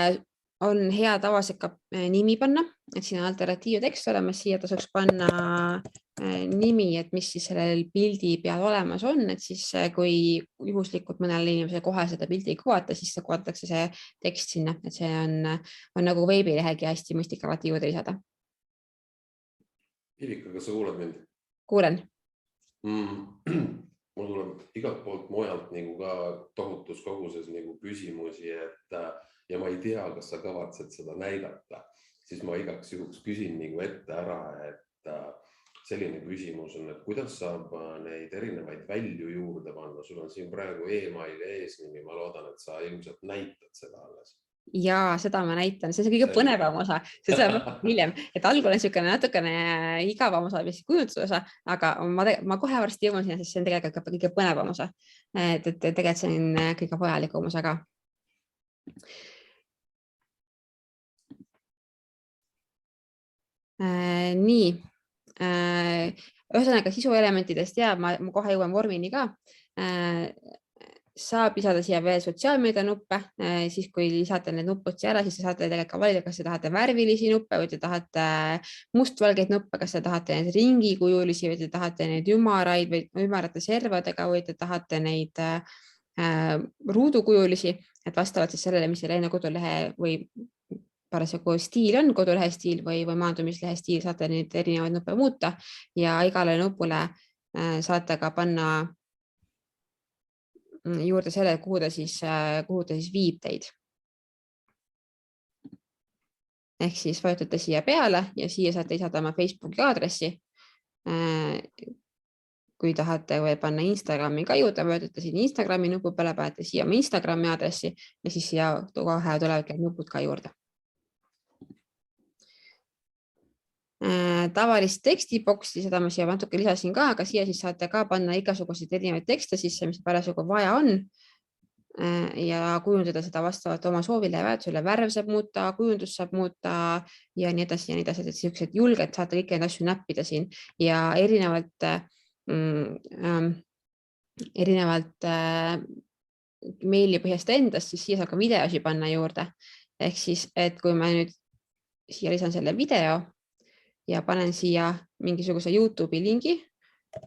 on hea tavaliselt ka nimi panna, et siin on alternatiivtekst olemas, siia tasuks panna nimi, et mis siis sellel pildi peal olemas on, et siis kui juhuslikult mõnele inimesele kohe seda pildi ei kuvata, siis kuvatakse see tekst sinna, et see on nagu veebilehegi hästi mõistlik alati juurde lisada. Ivika, kas sa kuulad mind? Kuulen. Mul tuleb igalt poolt mujalt nagu ka tohutus koguses nagu küsimusi, ja ma ei tea, kas sa kavatsed seda näidata, siis ma igaks juhuks küsin nagu ette ära, et selline küsimus on, et kuidas saab neid erinevaid välju juurde panna. Sul on siin praegu e-mail ja eesnimi, ma loodan, et sa ilmselt näitad seda alles. Ja seda ma näitan, see on kõige põnevam osa, see saab hiljem, et algul on niisugune natukene igavam osa, mis kujutuse osa, aga ma kohe varsti jõuan sinna, sest see on tegelikult kõige põnevam osa. Et tegelikult see on kõige vajalikum osa ka. Nii, ühesõnaga sisuelementidest ja ma kohe jõuan vormini ka. Saab lisada siia veel sotsiaalmeedia nuppe, siis kui lisate need nuppud siia ära, siis saate tegelikult valida, kas te tahate värvilisi nuppe või te tahate mustvalgeid nuppe, kas te tahate neid ringikujulisi või te tahate neid ümaraid või ümarate servadega või te tahate neid ruudukujulisi, et vastavalt siis sellele, mis selle kodulehe või parasjagu stiil on, kodulehe stiil või maandumislehe stiil, saate neid erinevaid nuppe muuta ja igale nupule saate ka panna juurde selle, kuhu ta siis viib teid. Ehk siis vajutate siia peale ja siia saate lisada oma Facebooki aadressi. kui tahate või panna Instagrami ka juurde, vajutate siin Instagrami nupu peale, panete siia oma Instagrami aadressi ja siis siia kohe tulevadki nupud ka juurde. Tavalist tekstiboksi, seda ma siia natuke lisasin ka, aga siia siis saate ka panna igasuguseid erinevaid tekste sisse, mis parasjagu vaja on ja kujundada seda vastavalt oma soovile ja väärtusele. Värv saab muuta, kujundus saab muuta ja nii edasi ja nii edasi, et sellised julged saate kõiki neid asju näppida siin ja erinevalt meilipõhjast endast, siis siia saab ka videosi panna juurde. Ehk siis, et kui ma nüüd siia lisan selle video ja panen siia mingisuguse YouTube'i lingi,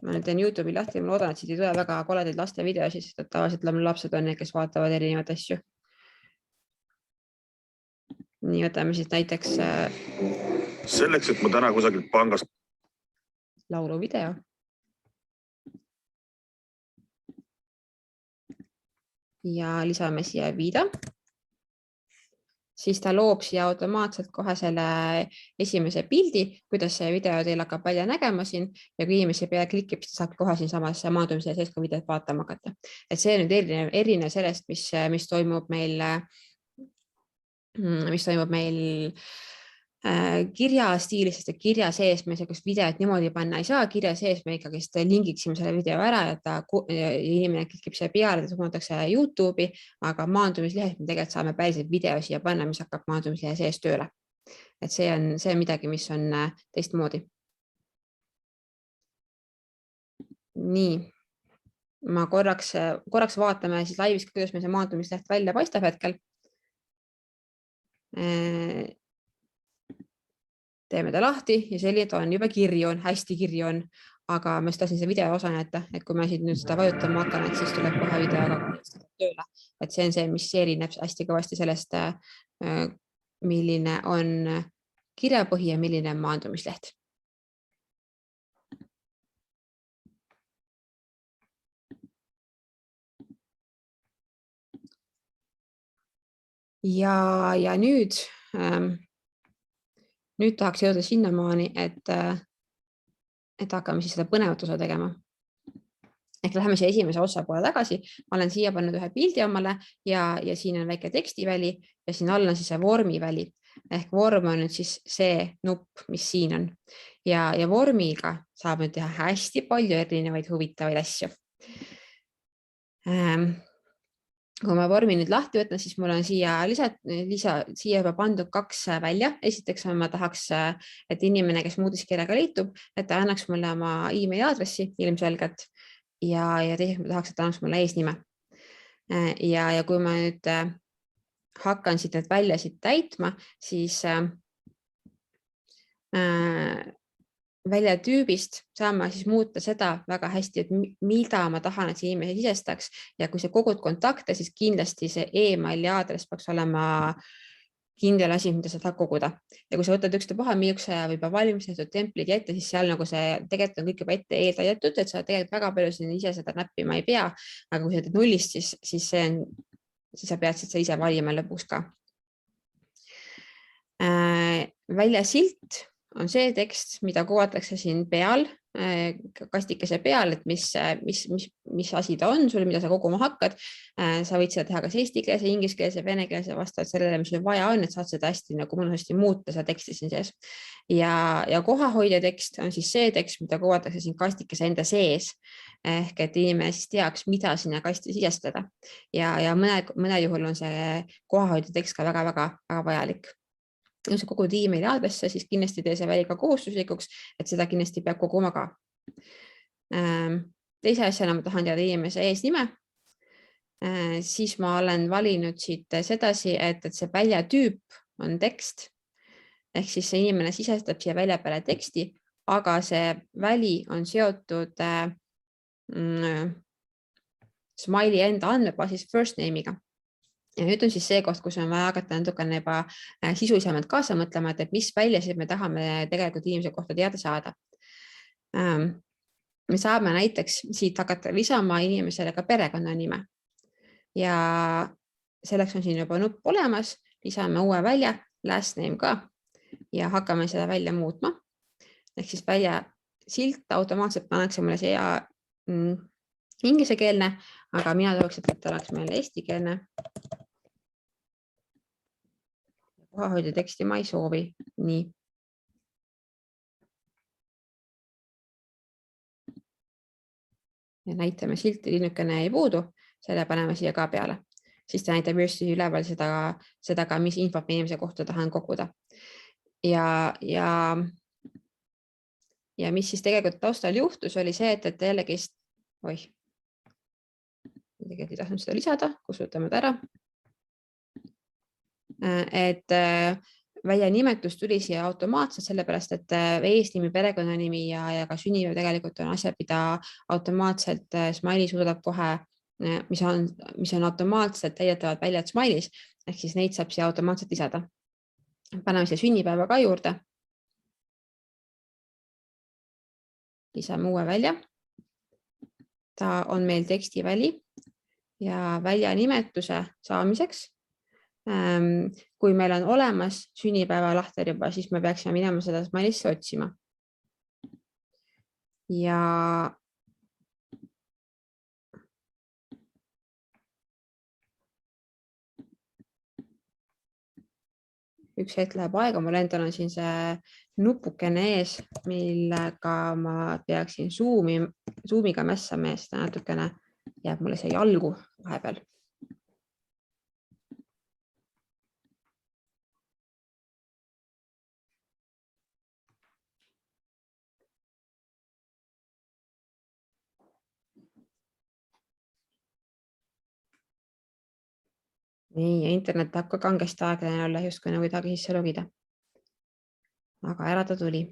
ma nüüd teen YouTube'i lahti ja ma loodan, et siit ei tule väga koledaid laste videosid, sest et tavaliselt lapsed on need, kes vaatavad erinevaid asju. Nii, võtame siis näiteks selleks, et ma täna kusagilt pangast lauluvideo. Ja lisame siia video. Siis ta loob siia automaatselt kohe selle esimese pildi, kuidas see video teil hakkab välja nägema siin ja kui inimesi peale klikib, siis saab kohe siin samas maandumise sees ka videot vaatama hakata. Et see nüüd erinev sellest, mis toimub meil kirja stiilis, sest kirja sees me sellist videot niimoodi panna ei saa. Kirja sees me ikkagi lingiksime selle video ära, et inimene klikib selle peale, ta suunatakse YouTube'i, aga maandumislehes me tegelikult saame päriselt video siia panna, mis hakkab maandumislehe sees tööle. Et see on midagi, mis on teistmoodi. Nii, ma korraks vaatame siis laivis, kuidas meil see maandumisleht välja paistab hetkel. Teeme ta lahti ja selline ta on, juba kirju on, hästi kirju on, aga ma tahtsin seda video osa näita, et kui ma siit nüüd seda vajutama hakkan, et siis tuleb kohe videoga tööle. Et see on see, mis erineb hästi kõvasti sellest, milline on kirjapõhi ja milline on maandumisleht. Ja nüüd tahaks jõuda sinnamaani, et hakkame siis seda põnevat osa tegema. Ehk läheme siia esimese otsa poole tagasi. Ma olen siia pannud ühe pildi omale ja siin on väike tekstiväli ja siin all on siis see vormiväli. Ehk vorm on nüüd siis see nupp, mis siin on. Ja vormiga saab nüüd teha hästi palju erinevaid huvitavaid asju. Kui ma vormi nüüd lahti võtan, siis mul on siia juba pandud 2 välja. Esiteks ma tahaks, et inimene, kes muudiskirjaga liitub, et ta annaks mulle oma e-maili aadressi ilmselgelt ja teiseks ma tahaks, et ta annaks mulle eesnime. Ja kui ma nüüd hakkan siit need väljasid täitma, siis väljatüübist saan ma siis muuta seda väga hästi, et mida ma tahan, et see inimene sisestaks ja kui sa kogud kontakte, siis kindlasti see e-maili aadress peaks olema kindel asi, mida sa tahad koguda. Ja kui sa võtad ükstapuha miiukse või juba valmis tehtud templid ette, siis seal nagu see tegelikult on kõik juba ette eeldajatud, et sa tegelikult väga palju siin ise seda näppima ei pea, aga kui sa teed nullist, siis sa pead seda ise valima lõpuks ka. Väljasilt on see tekst, mida kuvatakse siin peal, kastikese peal, et mis asi ta on sul, mida sa koguma hakkad. Sa võid seda teha kas eestikeelse, ingliskeelse, venekeelse vastavalt sellele, mis sul vaja on, et saad seda hästi mõnusasti muuta seda teksti siin sees. Ja kohahoidja tekst on siis see tekst, mida kuvatakse siin kastikese enda sees. Ehk et inimene siis teaks, mida sinna kasti sisestada. Ja mõne juhul on see kohahoidja tekst ka väga-väga vajalik. Kui sa kogud e-maili aadresse, siis kindlasti tee see väli ka kohustuslikuks, et seda kindlasti peab koguma ka. Teise asjana ma tahan teada inimese eesnime. Siis ma olen valinud siit sedasi, et see väljatüüp on tekst. Ehk siis see inimene sisestab siia välja peale teksti, aga see väli on seotud Smiley enda andmebaasis first name'iga. Ja nüüd on siis see koht, kus on vaja hakata natukene juba sisulisemalt kaasa mõtlema, et mis väljasid me tahame tegelikult inimese kohta teada saada. Me saame näiteks siit hakata lisama inimesele ka perekonnanime. Ja selleks on siin juba nupp olemas, lisame uue välja, last name ka ja hakkame seda välja muutma. Ehk siis välja silt automaatselt pannakse mulle siia inglisekeelne, aga mina tooks, et oleks meil eestikeelne. Kohahoidja teksti ma ei soovi. Nii. Ja näitame silti, linnukene ei puudu, selle paneme siia ka peale. Siis ta näitab just üleval seda ka, mis infot me inimese kohta tahan koguda. Ja mis siis tegelikult taustal juhtus, oli see, et jällegi, tegelikult ei tahtnud seda lisada, kustutame ta ära. Et väljanimetus tuli siia automaatselt, sellepärast, et eesnimi, perekonnanimi ja ka sünnipäev tegelikult on asjad, mida automaatselt Smiley suudab kohe, mis on automaatselt täidetavad väljad Smileys, ehk siis neid saab siia automaatselt lisada. Paneme siia sünnipäeva ka juurde. Lisame uue välja. Ta on meil tekstiväli ja väljanimetuse saamiseks. Kui meil on olemas sünnipäeva lahter juba, siis me peaksime minema seda Smileysse otsima. Ja üks hetk läheb aega, mul endal on siin see nupukene ees, millega ma peaksin Zoomiga mässama eest, natukene jääb mulle see jalgu vahepeal. Nii, ja internet tahab ka kangesti aeglane olla, justkui nagu ei tahagi sisse logida. Aga ära ta tuli.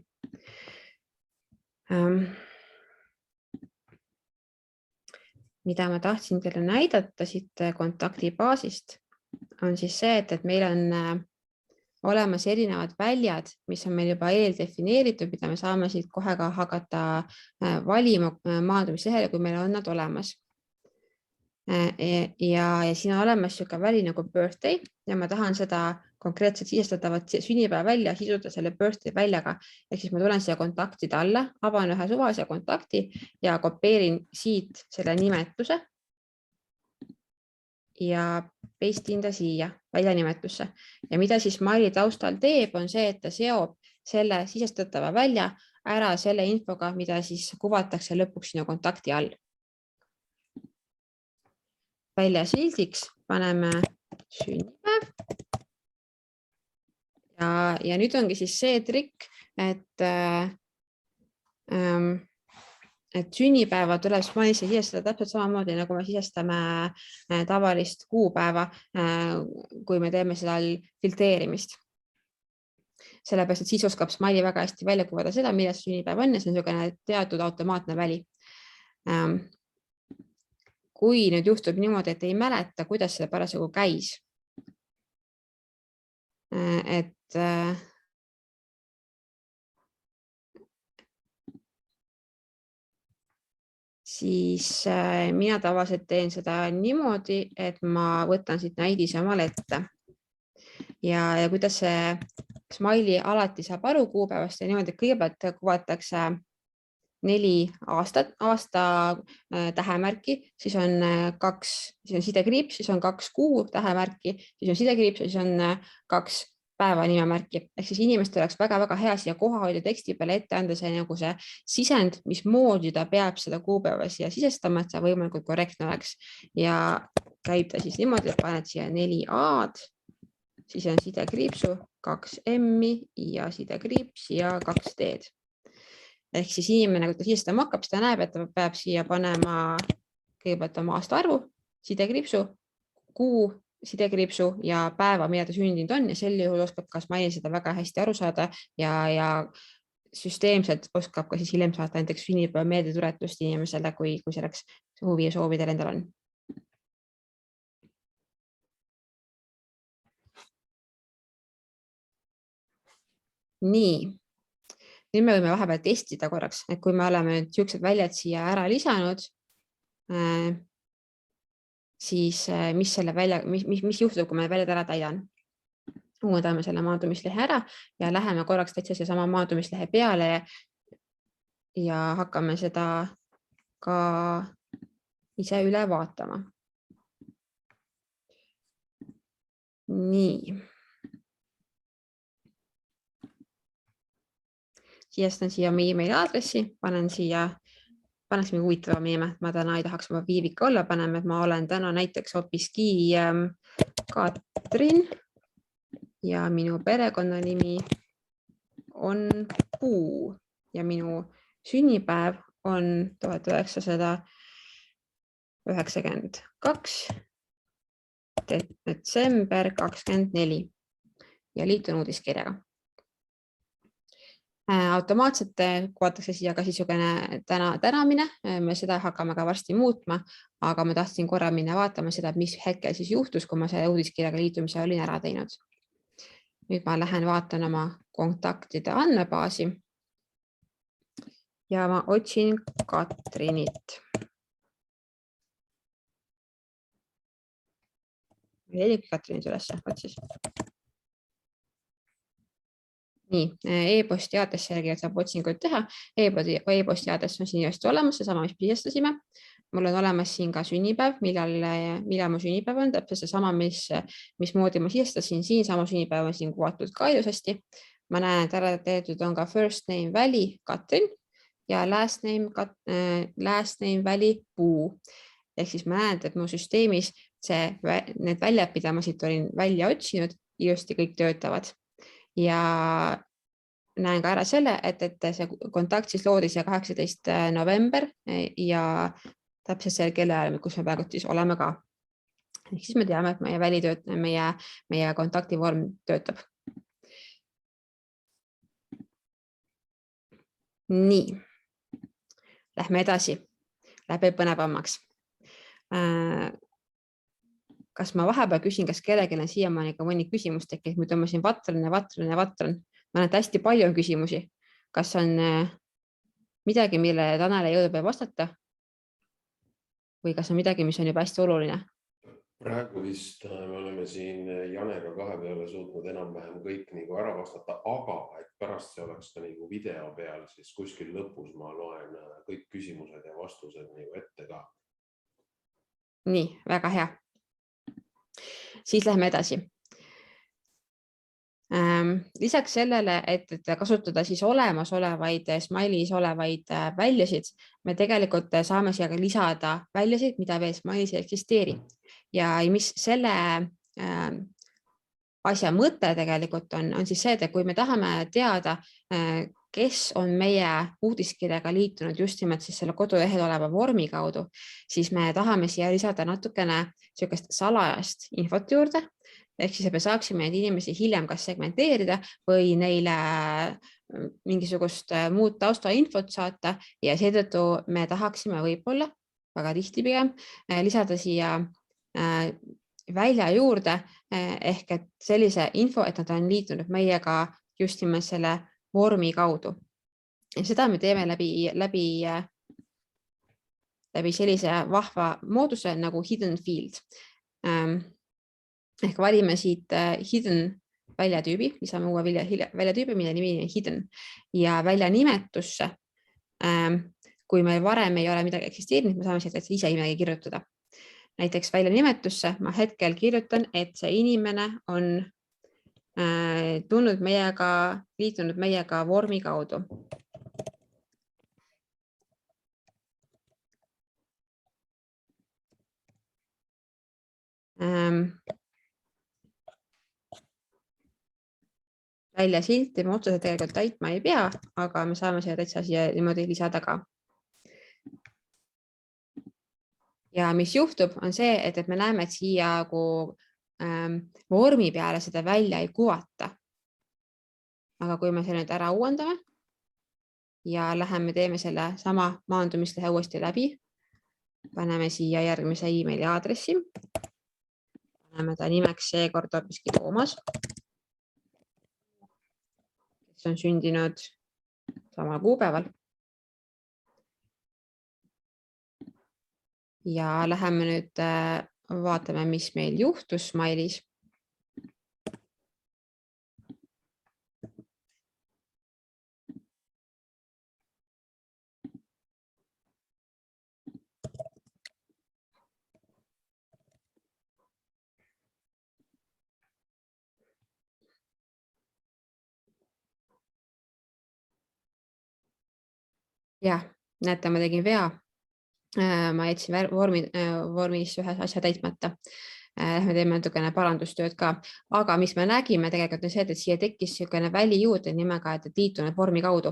Mida ma tahtsin teile näidata siit kontaktibaasist, on siis see, et meil on olemas erinevad väljad, mis on meil juba eeldefineeritud, mida me saame siit kohe ka hakata valima maandumislehele, kui meil on nad olemas. Ja siin on olemas niisugune väli nagu birthday ja ma tahan seda konkreetselt sisestatavat sünnipäeva välja siduda selle birthday väljaga. Ehk siis ma tulen siia kontaktide alla, avan ühe suvalise kontakti ja kopeerin siit selle nimetuse ja pastin ta siia väljanimetusse. Ja mida siis Smiley taustal teeb, on see, et ta seob selle sisestatava välja ära selle infoga, mida siis kuvatakse lõpuks sinu kontakti all. Välja sildiks paneme sünnipäev. Ja nüüd ongi siis see trikk, et sünnipäeva tuleb Smiley'sse sisestada täpselt samamoodi, nagu me sisestame tavalist kuupäeva, kui me teeme seda filtreerimist. Sellepärast, et siis oskab Smiley väga hästi välja kuvada seda, milles sünnipäev on ja see on niisugune teatud automaatne väli. Kui nüüd juhtub niimoodi, et ei mäleta, kuidas seda parasjagu käis, siis mina tavaliselt teen seda niimoodi, et ma võtan siit näidise omale ette. Ja kuidas see Smiley alati saab aru kuupäevast ja niimoodi, et kõigepealt kuvatakse 4 aasta tähemärki, siis on 2 sidekriips, siis on 2 kuu tähemärki, siis on sidekriips ja siis on 2 päeva nimemärki. Ehk siis inimestel oleks väga-väga hea siia kohahoidja teksti peale ette anda see nagu see sisend, mismoodi ta peab seda kuupäeva siia sisestama, et see võimalikult korrektne oleks. Ja käib ta siis niimoodi, et paned siia 4A-d, siis on sidekriipsu, 2 M-i ja sidekriips ja 2 D-d. Ehk siis inimene, kui ta sisestama hakkab, siis ta näeb, et ta peab siia panema kõigepealt oma aastaarvu, sidekriipsu, kuu, sidekriipsu ja päeva, mida ta sündinud on ja sel juhul oskab ka Smiley seda väga hästi aru saada ja süsteemselt oskab ka siis hiljem saada näiteks sünnipäeva meeldetuletust inimesele, kui selleks huvi ja soovi teil endal on. Nii. Nüüd me võime vahepeal testida korraks, et kui me oleme niisugused väljad siia ära lisanud, siis mis juhtub, kui me väljad ära täidan? Uuendame selle maandumislehe ära ja läheme korraks täitsa sama maandumislehe peale ja hakkame seda ka ise üle vaatama. Nii. Sijastan siia meie emaili aadressi, panen siia, paneks mingi huvitava meeme, ma täna ei tahaks oma viivika olla, paneme, et ma olen täna näiteks hoopiski Katrin ja minu perekonnanimi on Puu ja minu sünnipäev on 1992 detsember 24 ja liitun uudiskirjaga. Automaatselt kuvatakse siia ka sisugune tänamine, me seda hakkame ka varsti muutma, aga ma tahtsin korra minna vaatama seda, mis hetkel siis juhtus, kui ma selle uudiskirjaga liitumise olin ära teinud. Nüüd ma lähen vaatan oma kontaktide andmebaasi ja ma otsin Katrinit. Katrinit üles, otsis. Nii, e-posti aadressi järgi saab otsinguid teha. E-posti aadress on siin just olemas, seesama, mis sisestasime. Mul on olemas siin ka sünnipäev, millal mu sünnipäev on, täpselt seesama, mismoodi ma sisestasin. Siin sama sünnipäev on siin kuvatud ka ilusasti. Ma näen, et ära teetud on ka first name Väli Katrin ja last name Väli Puu. Ehk siis ma näen, et mu süsteemis need väljad, mida ma siit olin välja otsinud, ilusti kõik töötavad. Ja näen ka ära selle, et see kontakt siis loodi siia 18. november ja täpselt selle kellaajal, kus me praegu siis oleme ka. Ehk siis me teame, et meie kontaktivorm töötab. Nii, lähme edasi, läheb põnevamaks. Kas ma vahepeal küsin, kas kellelgi on siiamaani ka mõni küsimus tekkinud, ma tõmbasin vatran. Ma näen, et hästi palju on küsimusi. Kas on midagi, mille Tanel ei jõuda vastata? Või kas on midagi, mis on juba hästi oluline? Praegu vist me oleme siin Janega kahe peale suutnud enam-vähem kõik nagu ära vastata, aga et pärast see oleks ka nagu video peal, siis kuskil lõpus ma loen kõik küsimused ja vastused nagu ette ka. Nii, väga hea. Siis lähme edasi. Lisaks sellele, et kasutada siis olemasolevaid Smileys olevaid väljasid, me tegelikult saame siia ka lisada väljasid, mida veel Smileys ei eksisteeri. Ja mis selle asja mõte tegelikult on siis see, et kui me tahame teada, kes on meie uudiskirjaga liitunud just nimelt siis selle kodulehel oleva vormi kaudu, siis me tahame siia lisada natukene sellist salajast infot juurde. Ehk siis me saaksime neid inimesi hiljem kas segmenteerida või neile mingisugust muud taustainfot saata ja seetõttu me tahaksime võib-olla väga tihti pigem lisada siia välja juurde ehk et sellise info, et nad on liitunud meiega just nimelt selle vormi kaudu. Seda me teeme läbi sellise vahva mooduse nagu hidden field. Ehk valime siit hidden väljatüübi, lisame uue väljatüübi, mille nimi on hidden ja välja nimetusse. Kui meil varem ei ole midagi eksisteerinud, me saame siit ise midagi kirjutada. Näiteks välja nimetusse ma hetkel kirjutan, et see inimene on liitunud meiega vormi kaudu. Välja silti me otseselt tegelikult täitma ei pea, aga me saame siia täitsa siia niimoodi lisada ka. Ja mis juhtub, on see, et me näeme, et siia vormi peale seda välja ei kuvata. Aga kui me selle nüüd ära uuendame ja läheme teeme selle sama maandumislehe uuesti läbi, paneme siia järgmise emaili aadressi, paneme ta nimeks seekord hoopiski Toomas, kes on sündinud samal kuupäeval. Ja läheme nüüd vaatame, mis meil juhtus Smileys. Jah, näete, ma tegin vea. Ma jätsin vormis ühe asja täitmata. Me teeme natukene parandustööd ka, aga mis me nägime tegelikult on see, et siia tekkis niisugune väli juurde nimega, et liitunud vormi kaudu.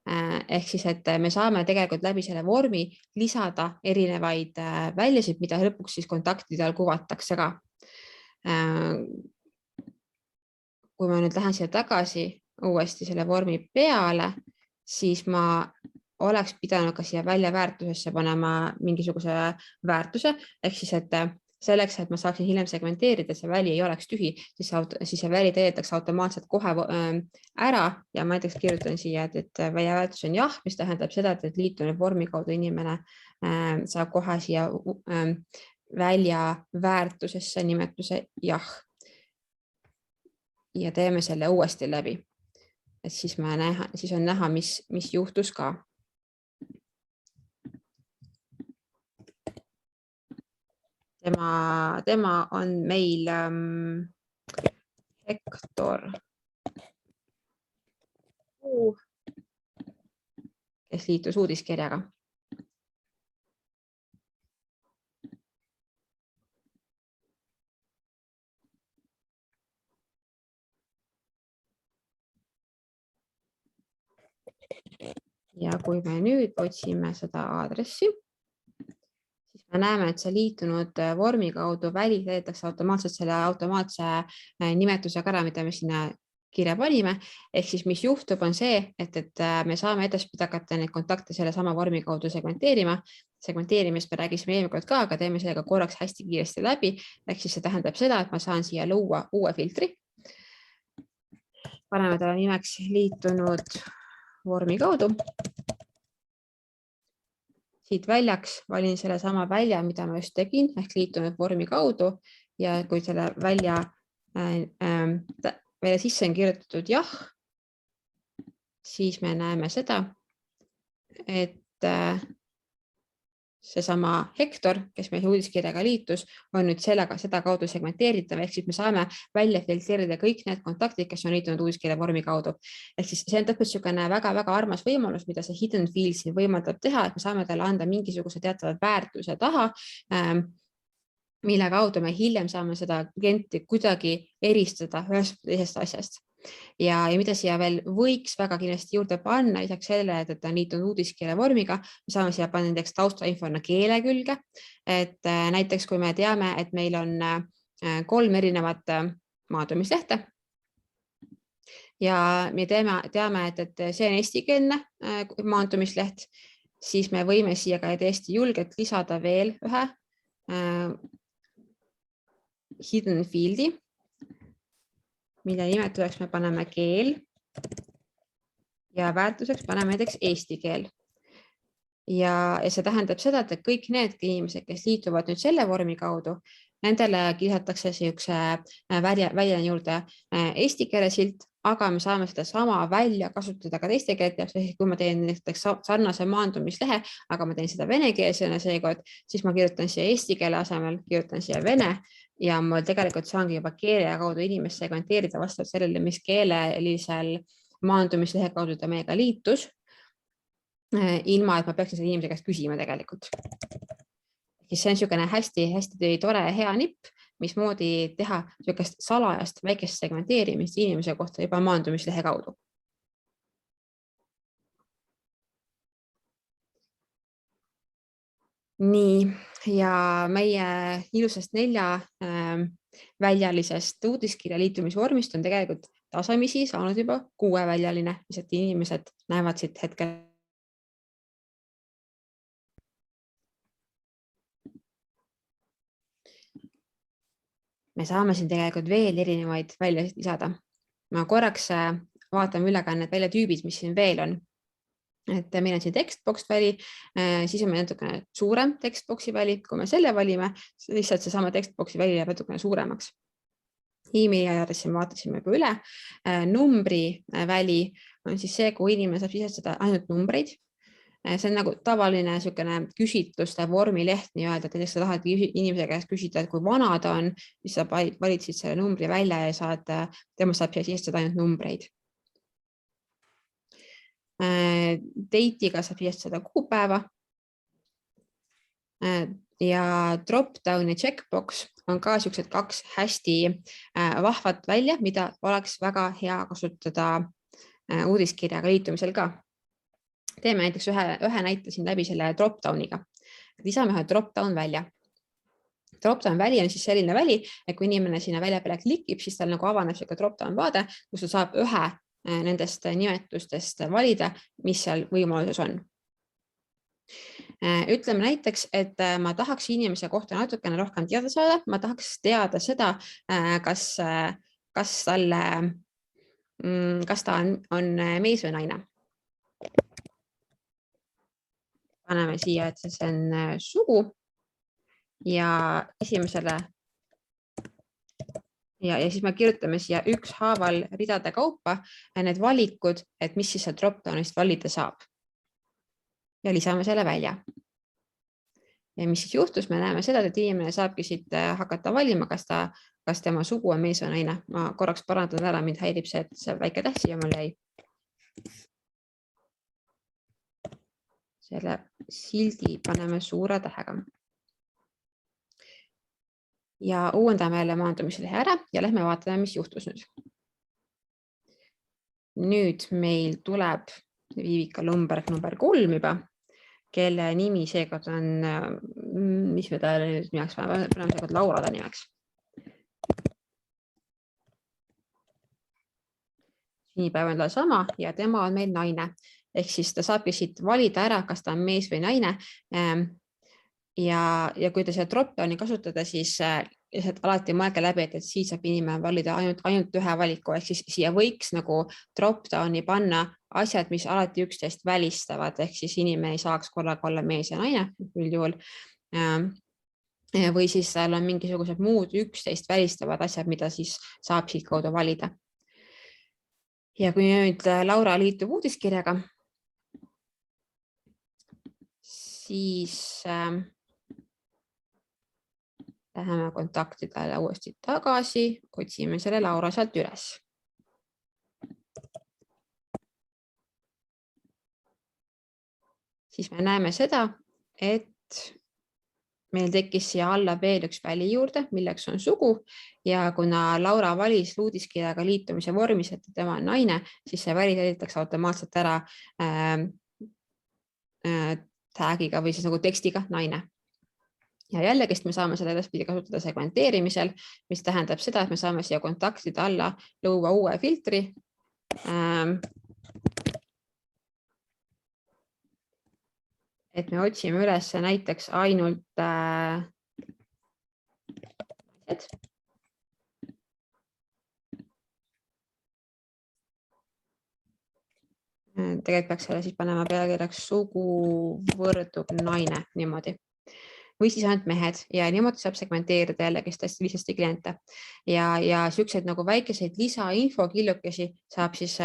Ehk siis, et me saame tegelikult läbi selle vormi lisada erinevaid väljasid, mida lõpuks siis kontaktide all kuvatakse ka. Kui ma nüüd lähen siia tagasi uuesti selle vormi peale, siis ma oleks pidanud ka siia välja väärtusesse panema mingisuguse väärtuse, ehk siis, et selleks, et ma saaksin hiljem segmenteerida, see väli ei oleks tühi, siis see väli täidetakse automaatselt kohe ära ja ma näiteks kirjutan siia, et välja väärtus on jah, mis tähendab seda, et liitunud vormi kaudu inimene saab kohe siia välja väärtusesse nimetuse jah. Ja teeme selle uuesti läbi. Et siis on näha, mis juhtus ka. Tema on meil Hektor, kes liitus uudiskirjaga. Ja kui me nüüd otsime seda aadressi, siis me näeme, et see liitunud vormi kaudu väli täidetakse automaatselt selle automaatse nimetusega ära, mida me sinna kirja panime. Ehk siis, mis juhtub, on see, et me saame edaspidi hakata neid kontakte selle sama vormi kaudu segmenteerima. Segmenteerimist me räägisime eelmine kord ka, aga teeme sellega korraks hästi kiiresti läbi. Ehk siis see tähendab seda, et ma saan siia luua uue filtri. Paneme talle nimeks liitunud vormi kaudu. Siit väljaks valin selle sama välja, mida ma just tegin, ehk liitunud vormi kaudu ja kui selle välja sisse on kirjutatud jah, siis me näeme seda, et seesama Hektor, kes meil uudiskirjaga liitus, on nüüd seda kaudu segmenteeritav, ehk siis me saame välja filtrida kõik need kontaktid, kes on liitunud uudiskirja vormi kaudu. Ehk siis see on täpselt väga-väga armas võimalus, mida see hidden field siin võimaldab teha, et me saame talle anda mingisuguse teatavad väärtuse taha, mille kaudu me hiljem saame seda klienti kuidagi eristada ühest teisest asjast. Ja mida siia veel võiks väga kindlasti juurde panna, lisaks sellele, et on liitunud uudiskirja vormiga, me saame siia panna näiteks taustainfona keele külge. Et näiteks kui me teame, et meil on 3 erinevat maandumislehte ja me teame, et see on eestikeelne maandumisleht, siis me võime siia ka täiesti julgelt lisada veel ühe hidden field'i, mille nimetuseks me paneme keel ja väärtuseks paneme näiteks eesti keel. Ja see tähendab seda, et kõik need inimesed, kes liituvad nüüd selle vormi kaudu, nendele lisatakse välja juurde eesti keele silt, aga me saame seda sama välja kasutada ka teiste keelte jaoks. Kui ma teen näiteks sarnase maandumislehe, aga ma teen seda venekeelsena seekord, siis ma kirjutan siia eesti keele asemel, kirjutan siia vene ja ma tegelikult saangi juba keele kaudu inimest segmenteerida vastavalt sellele, mis keelelisel maandumislehe kaudu ta meiega liitus, ilma et ma peaksin selle inimese käest küsima tegelikult. See on niisugune hästi tore ja hea nipp, mismoodi teha niisugust salajast väikest segmenteerimist inimese kohta juba maandumislehe kaudu. Nii, ja meie ilusast 4 väljalisest uudiskirja liitumisvormist on tegelikult tasamisi saanud juba 6 väljaline, mis inimesed näevad siit hetkel. Me saame siin tegelikult veel erinevaid väljasid lisada. Ma korraks vaatame üle ka need väljatüübid, mis siin veel on. Et meil on siin textbox väli, siis on meil natukene suurem textboxi väli. Kui me selle valime, lihtsalt see sama textboxi väli jääb natukene suuremaks. E-maili aadressi me vaatasime juba üle. Numbri väli on siis see, kui inimene saab sisestada ainult numbreid. See on nagu tavaline küsitluste vormileht nii-öelda, et sa tahad inimese käest küsida, et kui vana ta on, siis sa valid selle numbri välja ja tema saab sisestada ainult numbreid. Date'iga saab sisestada kuupäeva. Ja drop-down ja checkbox on ka sellised 2 hästi vahvat välja, mida oleks väga hea kasutada uudiskirjaga liitumisel ka. Teeme näiteks ühe näite siin läbi selle drop-downiga. Lisame ühe drop-down välja. Drop-down väli on siis selline väli, et kui inimene sinna välja peale klikib, siis tal nagu avaneb selline drop-down vaade, kus ta saab ühe nendest nimetustest valida, mis seal võimaluses on. Ütleme näiteks, et ma tahaks inimese kohta natukene rohkem teada saada. Ma tahaks teada seda, kas ta on mees või naine. Paneme siia, et see on sugu ja esimesele ja siis me kirjutame siia ükshaaval ridade kaupa need valikud, et mis siis drop-downist valida saab. Ja lisame selle välja. Ja mis siis juhtus, me näeme seda, et inimene saabki siit hakata valima, kas tema sugu on mees või naine. Ma korraks parandan ära, mind häirib see, et see väike täht siia mul jäi. Selle sildi paneme suure tähega. Ja uuendame jälle maandumislehe ära ja lähme vaatame, mis juhtus nüüd. Nüüd meil tuleb Viivika Lumberg number 3 juba, kelle nimi seekord on, mis me talle nimeks paneme seekord Laura ta nimeks. Sünnipäev on tal sama ja tema on meil naine. Ehk siis ta saabki siit valida ära, kas ta on mees või naine. Ja kui te seda drop-downi kasutada, siis alati mõelge läbi, et siis saab inimene valida ainult ühe valiku, ehk siis siia võiks nagu drop-downi panna asjad, mis alati üksteist välistavad, ehk siis inimene ei saaks korraga olla mees ja naine üldjuhul. Või siis seal on mingisugused muud üksteist välistavad asjad, mida siis saab siit kaudu valida. Ja kui nüüd Laura liitub uudiskirjaga, siis läheme kontaktidele uuesti tagasi, otsime selle Laura sealt üles. Siis me näeme seda, et meil tekkis siia alla veel üks väli juurde, milleks on sugu ja kuna Laura valis uudiskirjaga liitumise vormis, et tema on naine, siis see väli täidetakse automaatselt ära tagiga või siis nagu tekstiga naine. Ja jällegist me saame selle edaspidi kasutada segmenteerimisel, mis tähendab seda, et me saame siia kontaktide alla luua uue filtri. Et me otsime üles näiteks ainult tegelikult peaks selle siis panema pealkirjaks sugu võrdub naine niimoodi. Või siis ainult mehed ja niimoodi saab segmenteerida jällegi hästi lihtsasti kliente. Ja selliseid nagu väikeseid lisainfo killukesi saab siis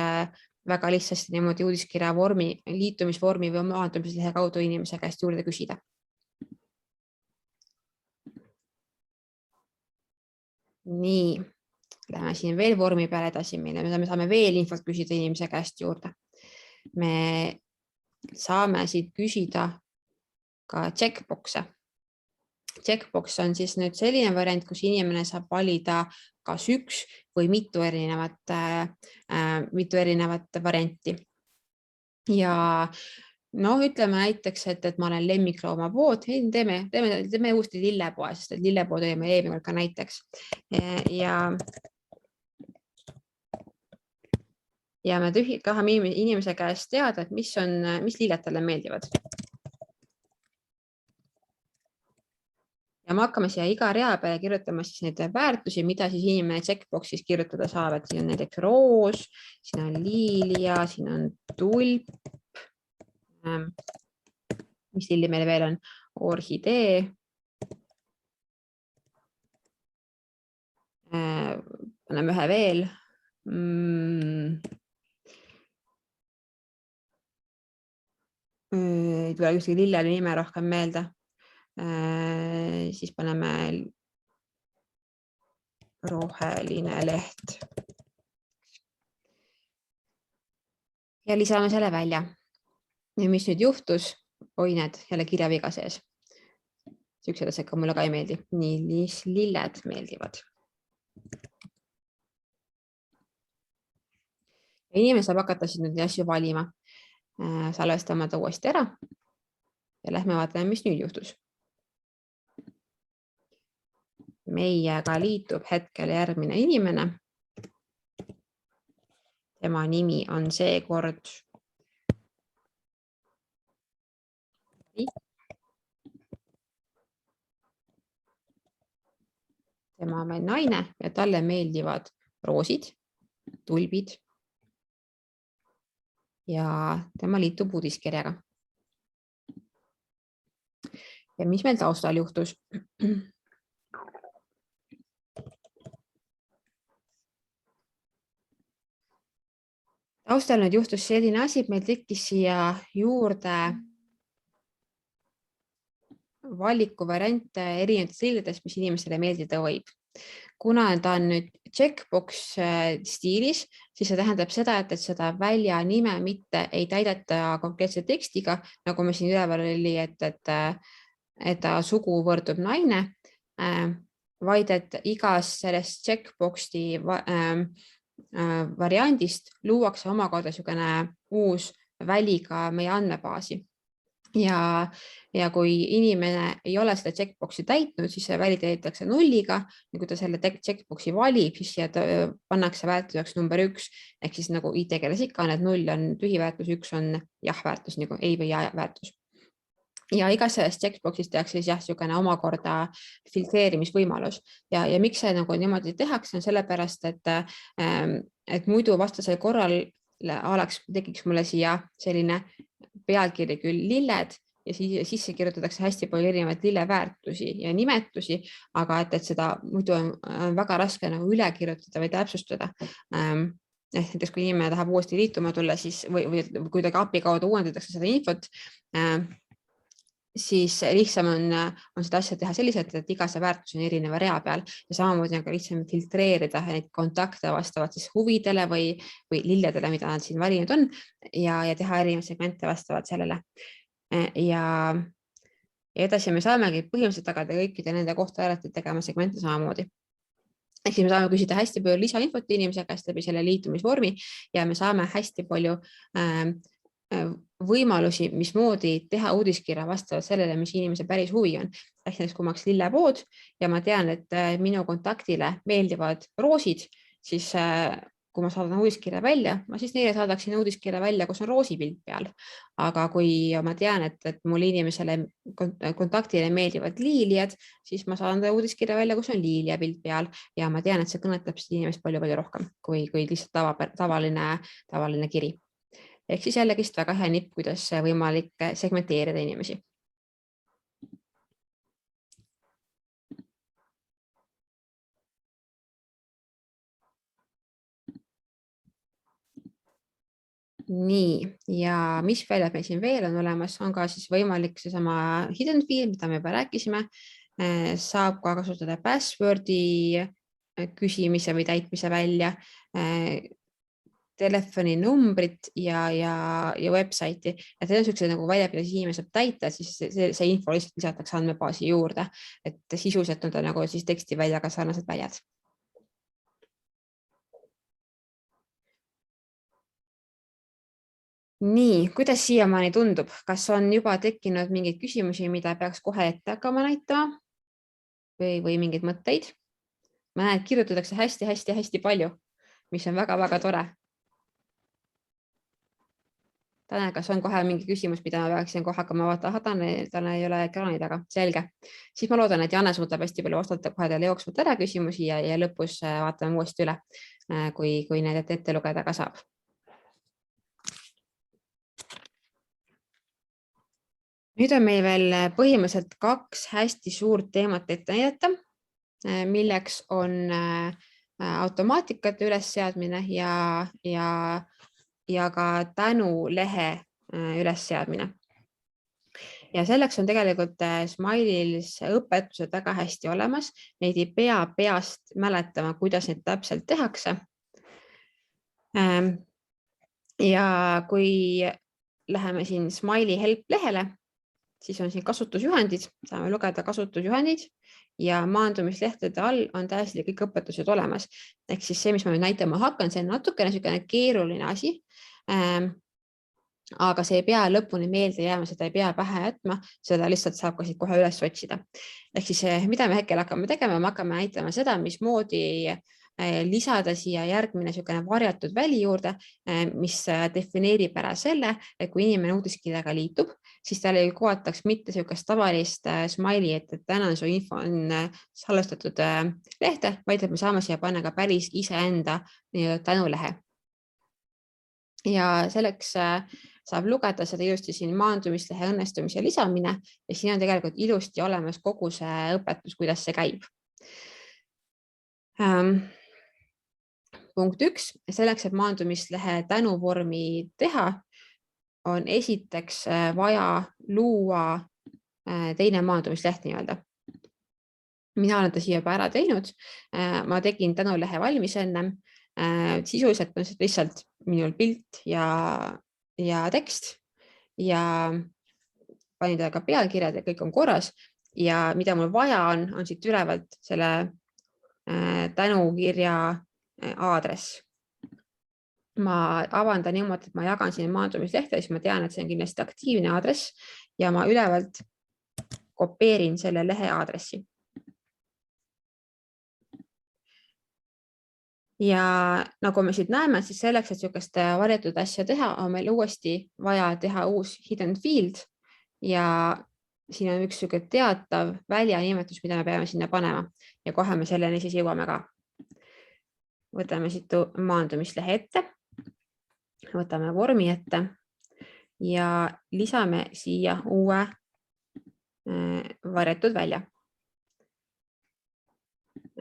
väga lihtsasti niimoodi uudiskirja vormi, liitumisvormi või maandumislehe kaudu inimese käest juurde küsida. Nii, lähme siin veel vormi peale edasi, me saame veel infot küsida inimese käest juurde. Me saame siit küsida ka checkbox'e. Checkbox on siis nüüd selline variant, kus inimene saab valida kas üks või mitu erinevat varianti. Ja ütleme näiteks, et ma olen lemmiklooma pood, teeme uuesti lillepoe, sest et lillepood teeme eelmine ka näiteks. Ja me tahame inimese käest teada, et mis lilled talle meeldivad. Ja me hakkame siia iga rea peale kirjutama siis neid väärtusi, mida siis inimene checkbox'is kirjutada saab, et siin on näiteks roos, siin on liilia, siin on tulp. Mis lilli meil veel on? Orhidee. Paneme ühe veel. Ei tule kuskil lillele nime rohkem meelde. Siis paneme roheline leht. ja lisame selle välja. Ja mis nüüd juhtus? Oi, need jälle kirjaviga sees. Siuksed asjad ka mulle ka ei meeldi. Nii, lilled meeldivad. Ja inimene saab hakata siis neid asju valima. Salvestame ta uuesti ära. Ja lähme vaatame, mis nüüd juhtus. Meiega liitub hetkel järgmine inimene. Tema nimi on seekord tema on meil naine ja talle meeldivad roosid, tulbid ja tema liitub uudiskirjaga. Ja mis meil taustal juhtus? Taustal nüüd juhtus selline asi, et meil tekkis siia juurde valikuvariante erinevatest lilledest, mis inimesele meeldida võib. Kuna ta on nüüd checkbox stiilis, siis see tähendab seda, et seda välja nime mitte ei täideta konkreetse tekstiga, nagu me siin üleval oli, et ta sugu võrdub naine, vaid et igas sellest checkboxi variandist luuakse omakorda niisugune uus väli ka meie andmebaasi. Ja kui inimene ei ole seda checkboxi täitnud, siis see väli täidetakse nulliga ja kui ta selle checkboxi valib, siis siia pannakse väärtuseks number 1 ehk siis nagu IT-keeles ikka on, et 0 on tühi väärtus, 1 on jah väärtus, nagu ei või ja väärtus. Ja igas sellest checkboxis tehakse siis jah niisugune omakorda filtreerimisvõimalus ja miks see nagu niimoodi tehakse, on sellepärast, et muidu vastasel korral tekiks mulle siia selline pealkiri küll lilled ja sisse kirjutatakse hästi palju erinevaid lilleväärtusi ja nimetusi, aga et seda muidu on väga raske nagu üle kirjutada või täpsustada. Näiteks kui inimene tahab uuesti liituma tulla, siis või kuidagi API kaudu uuendatakse seda infot, siis lihtsam on seda asja teha selliselt, et iga see väärtus on erineva rea peal ja samamoodi on ka lihtsam filtreerida neid kontakte vastavalt siis huvidele või lilledele, mida nad siin valinud on ja teha erinevaid segmente vastavalt sellele. Ja edasi me saamegi põhimõtteliselt tagada kõikide nende kohta alati tegema segmente samamoodi. Ehk siis me saame küsida hästi palju lisainfot inimese käest läbi selle liitumisvormi ja me saame hästi palju võimalusi, mismoodi teha uudiskirja vastavalt sellele, mis inimese päris huvi on. Ehk näiteks kui ma oleks lillepood ja ma tean, et minu kontaktile meeldivad roosid, siis kui ma saadan uudiskirja välja, ma siis neile saadaksin uudiskirja välja, kus on roosipilt peal. Aga kui ma tean, et mul inimesele kontaktile meeldivad liiliad, siis ma saadan uudiskirja välja, kus on liilia pilt peal ja ma tean, et see kõnetab inimest palju rohkem kui lihtsalt tavaline kiri. Ehk siis jällegist väga hea nipp, kuidas võimalik segmenteerida inimesi. Nii, ja mis väljad meil siin veel on olemas, on ka siis võimalik seesama hidden field, mida me juba rääkisime, saab ka kasutada passwordi küsimise või täitmise välja, telefoninumbrit ja website'i. Ja see on sellised nagu väljad, mida inimene saab täita, siis see info lihtsalt lisatakse andmebaasi juurde, et sisuliselt on ta nagu siis teksti väljaga sarnased väljad. Nii, kuidas siiamaani tundub? Kas on juba tekkinud mingeid küsimusi, mida peaks kohe ette hakkama näitama või mingeid mõtteid? Ma näen, et kirjutatakse hästi palju, mis on väga tore. Tanel, kas on kohe mingi küsimus, mida ma peaksin kohe hakkama vaatama? Tanel ei ole ekraani taga. Selge. Siis ma loodan, et Janne suudab hästi palju vastata kohe teile jooksvalt ära küsimusi ja lõpus vaatame uuesti üle, kui need ette lugeda ka saab. Nüüd on meil veel põhimõtteliselt 2 hästi suurt teemat ette näidata, milleks on automaatikate ülesseadmine ja ka tänulehe ülesseadmine. Ja selleks on tegelikult Smile'is õpetused väga hästi olemas. Neid ei pea peast mäletama, kuidas neid täpselt tehakse. Ja kui läheme siin Smiley Help lehele, siis on siin kasutusjuhendid, saame lugeda kasutusjuhendid ja maandumislehtede all on täiesti kõik õpetused olemas. Ehk siis see, mis ma nüüd näitama hakkan, see on natukene niisugune keeruline asi. Aga see ei pea lõpuni meelde jääma, seda ei pea pähe jätma, seda lihtsalt saab ka siit kohe üles otsida. Ehk siis mida me hetkel hakkame tegema, me hakkame näitama seda, mismoodi lisada siia järgmine niisugune varjatud väli juurde, mis defineerib ära selle, et kui inimene uudiskirjaga liitub, siis tal ei kuvataks mitte niisugust tavalist smiley, et täna su info on salvestatud lehte, vaid et me saame siia panna ka päris iseenda tänulehe. Ja selleks saab lugeda seda ilusti siin maandumislehe õnnestumise lisamine ja siin on tegelikult ilusti olemas kogu see õpetus, kuidas see käib. Punkt 1. Selleks, et maandumislehe tänuvormi teha, on esiteks vaja luua teine maandumisleht nii-öelda. Mina olen ta siia juba ära teinud. Ma tegin tänulehe valmis ennem. Sisuliselt on lihtsalt minul pilt ja tekst ja panin ta ka pealkirjad ja kõik on korras ja mida mul vaja on siit ülevalt selle tänukirja aadress. Ma avan ta niimoodi, et ma jagan siin maandumislehte, siis ma tean, et see on kindlasti aktiivne aadress ja ma ülevalt kopeerin selle lehe aadressi. Ja nagu me siit näeme, siis selleks, et niisugust varjatud asja teha, on meil uuesti vaja teha uus hidden field ja siin on üks niisugune teatav väljanimetus, mida me peame sinna panema ja kohe me selleni siis jõuame ka. Võtame siit maandumislehe ette, võtame vormi ette ja lisame siia uue varjatud välja.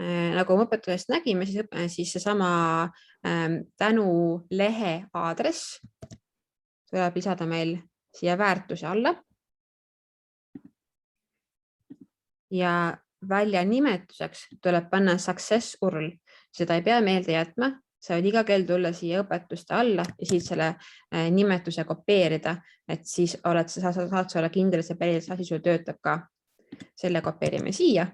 Nagu me õpetusest nägime, siis seesama tänulehe aadress tuleb lisada meil siia väärtuse alla. Ja välja nimetuseks tuleb panna success URL. Seda ei pea meelde jätma, sa võid iga kell tulla siia õpetuste alla ja siit selle nimetuse kopeerida, et siis saad olla kindel, et see päris asi sul töötab ka. Selle kopeerime siia.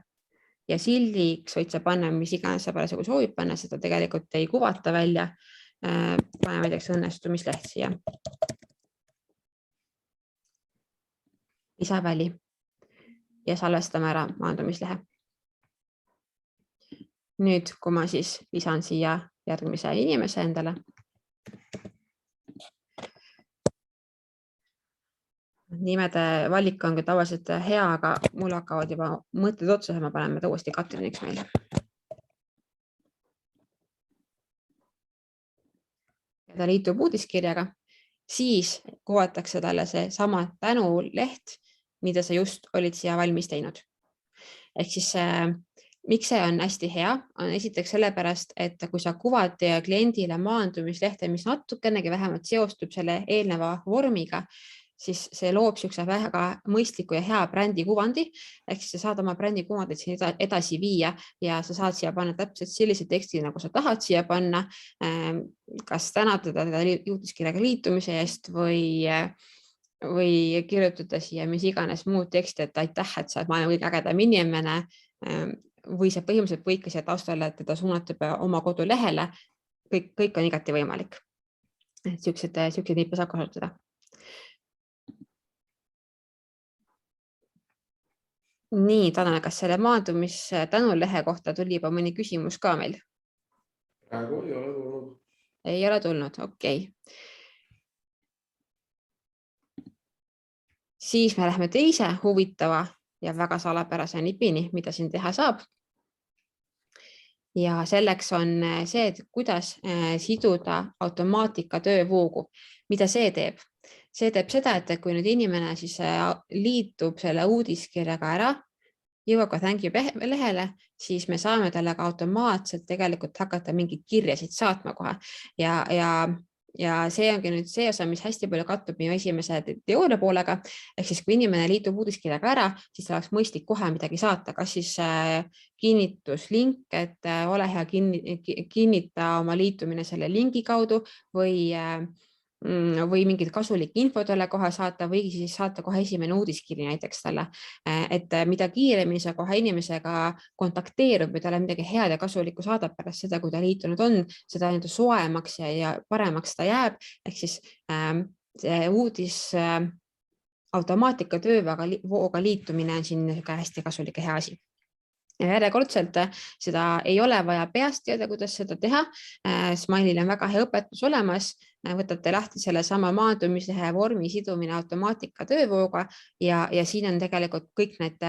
Ja sildiks võid sa panna, mis iganes sa parasjagu soovib panna, seda tegelikult ei kuvata välja. Paneme näiteks õnnestumisleht siia. Lisaväli ja salvestame ära maandumislehe. Nüüd, kui ma siis lisan siia järgmise inimese endale. Nimede valik on tavaliselt hea, aga mul hakkavad juba mõtted otsa, ma paneme ta uuesti Katriniks meile. Ja ta liitub uudiskirjaga, siis kuvatakse talle see sama tänuleht, mida sa just olid siia valmis teinud. Ehk siis miks see on hästi hea, on esiteks sellepärast, et kui sa kuvad kliendile maandumislehte, mis natukenegi vähemalt seostub selle eelneva vormiga, siis see loob väga mõistliku ja hea brändi kuvandi, ehk siis sa saad oma brändi kuvandit siin edasi viia ja sa saad siia panna täpselt sellise teksti, nagu sa tahad siia panna, kas tänatada uudiskirjaga liitumise eest või kirjutada siia mis iganes muud teksti, et aitäh, et sa oled maailma kõige ägedam inimene või sa põhimõtteliselt võid ka siia taustale, et teda suunatab oma kodulehele, kõik on igati võimalik. Siukseid nippe saab kasutada. Nii, Tanel, kas selle maandumis tänulehe kohta tuli juba mõni küsimus ka meil? Praegu ei ole tulnud. Ei ole tulnud, okei. Siis me lähme teise huvitava ja väga salapärase nipini, mida siin teha saab. Ja selleks on see, et kuidas siduda automaatika töövoogu. Mida see teeb? See teeb seda, et kui nüüd inimene siis liitub selle uudiskirjaga ära, jõuab ka thank you lehele, siis me saame talle ka automaatselt tegelikult hakata mingeid kirjasid saatma kohe. Ja see ongi nüüd see osa, mis hästi palju kattub minu esimese teooria poolega. Ehk siis, kui inimene liitub uudiskirjaga ära, siis oleks mõistlik kohe midagi saata. Kas siis kinnituslink, et ole hea kinnita oma liitumine selle lingi kaudu või või mingit kasulik info talle kohe saata või siis saata kohe esimene uudiskiri näiteks talle, et mida kiiremini sa kohe inimesega kontakteerub või talle midagi head ja kasulikku saadab pärast seda, kui ta liitunud on, seda soemaks ja paremaks ta jääb. Ehk siis see uudis automaatika töövooga liitumine on siin hästi kasulik ja hea asi. Ja järjekordselt seda ei ole vaja peast teada, kuidas seda teha. Smile'il on väga hea õpetus olemas. Võtate lahti selle sama maandumislehe vormi sidumine automaatika töövooga ja siin on tegelikult kõik need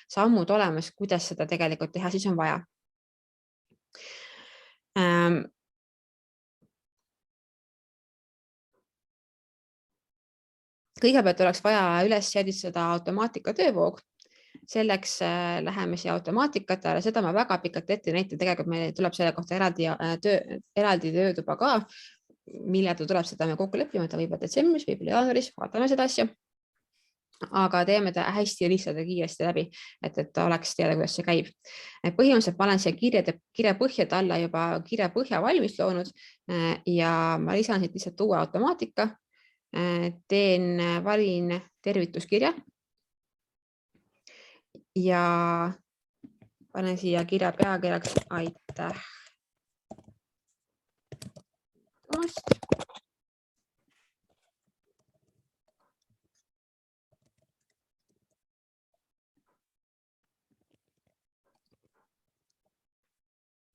sammud olemas, kuidas seda tegelikult teha, siis on vaja. Kõigepealt oleks vaja üles seadistada automaatika töövoog. Selleks läheme siia automaatikatele, seda ma väga pikalt ette näitan, tegelikult meil tuleb selle kohta eraldi töötuba ka, millal ta tuleb, seda me kokku leppima, ta võib detsembris, võib jaanuaris, vaatame seda asja. Aga teeme ta hästi lihtsalt ja kiiresti läbi, et oleks teada, kuidas see käib. Põhimõtteliselt ma olen siia kirja põhjade alla juba kirja põhja valmis loonud ja ma lisan siit lihtsalt uue automaatika. Valin tervituskirja ja panen siia kirja pealkirjaks aitäh.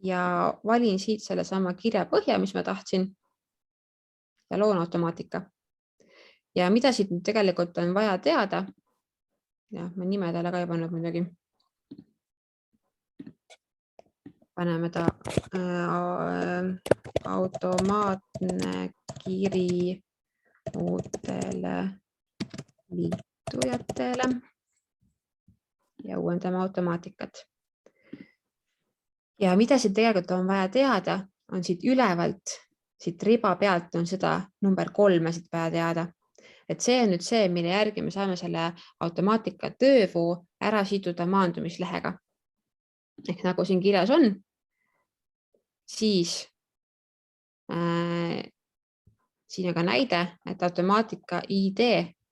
Ja valin siit sellesama kirja põhja, mis ma tahtsin ja loon automaatika. Ja mida siit tegelikult on vaja teada? Ja ma nimedele ka ei pannud midagi. Paneme ta automaatne kiri uutele liitujatele ja uuendame automaatikat. Ja mida siit tegelikult on vaja teada, on siit ülevalt, siit riba pealt on seda number 3 siit vaja teada. Et see on nüüd see, mille järgi me saame selle automaatika töövoo ära siduda maandumislehega. Ehk nagu siin kirjas on, siis siin on ka näide, et automaatika ID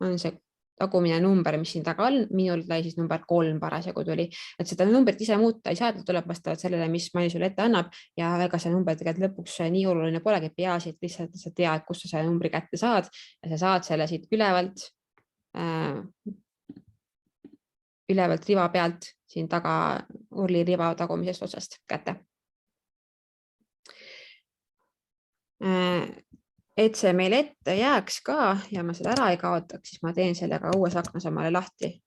on see tagumine number, mis siin taga on. Minul tuli siis number 3 parasjagu tuli. Et seda numbrit ise muuta ei saa, tuleb vastavalt sellele, mis Smile sulle ette annab ja ega see number tegelikult lõpuks nii oluline polegi peaasi, et lihtsalt sa tead, kust sa selle numbri kätte saad ja sa saad selle siit ülevalt riva pealt siin taga urli riva tagumisest otsast kätte. Et see meil ette jääks ka ja ma seda ära ei kaotaks, siis ma teen sellega uues aknas omale lahti.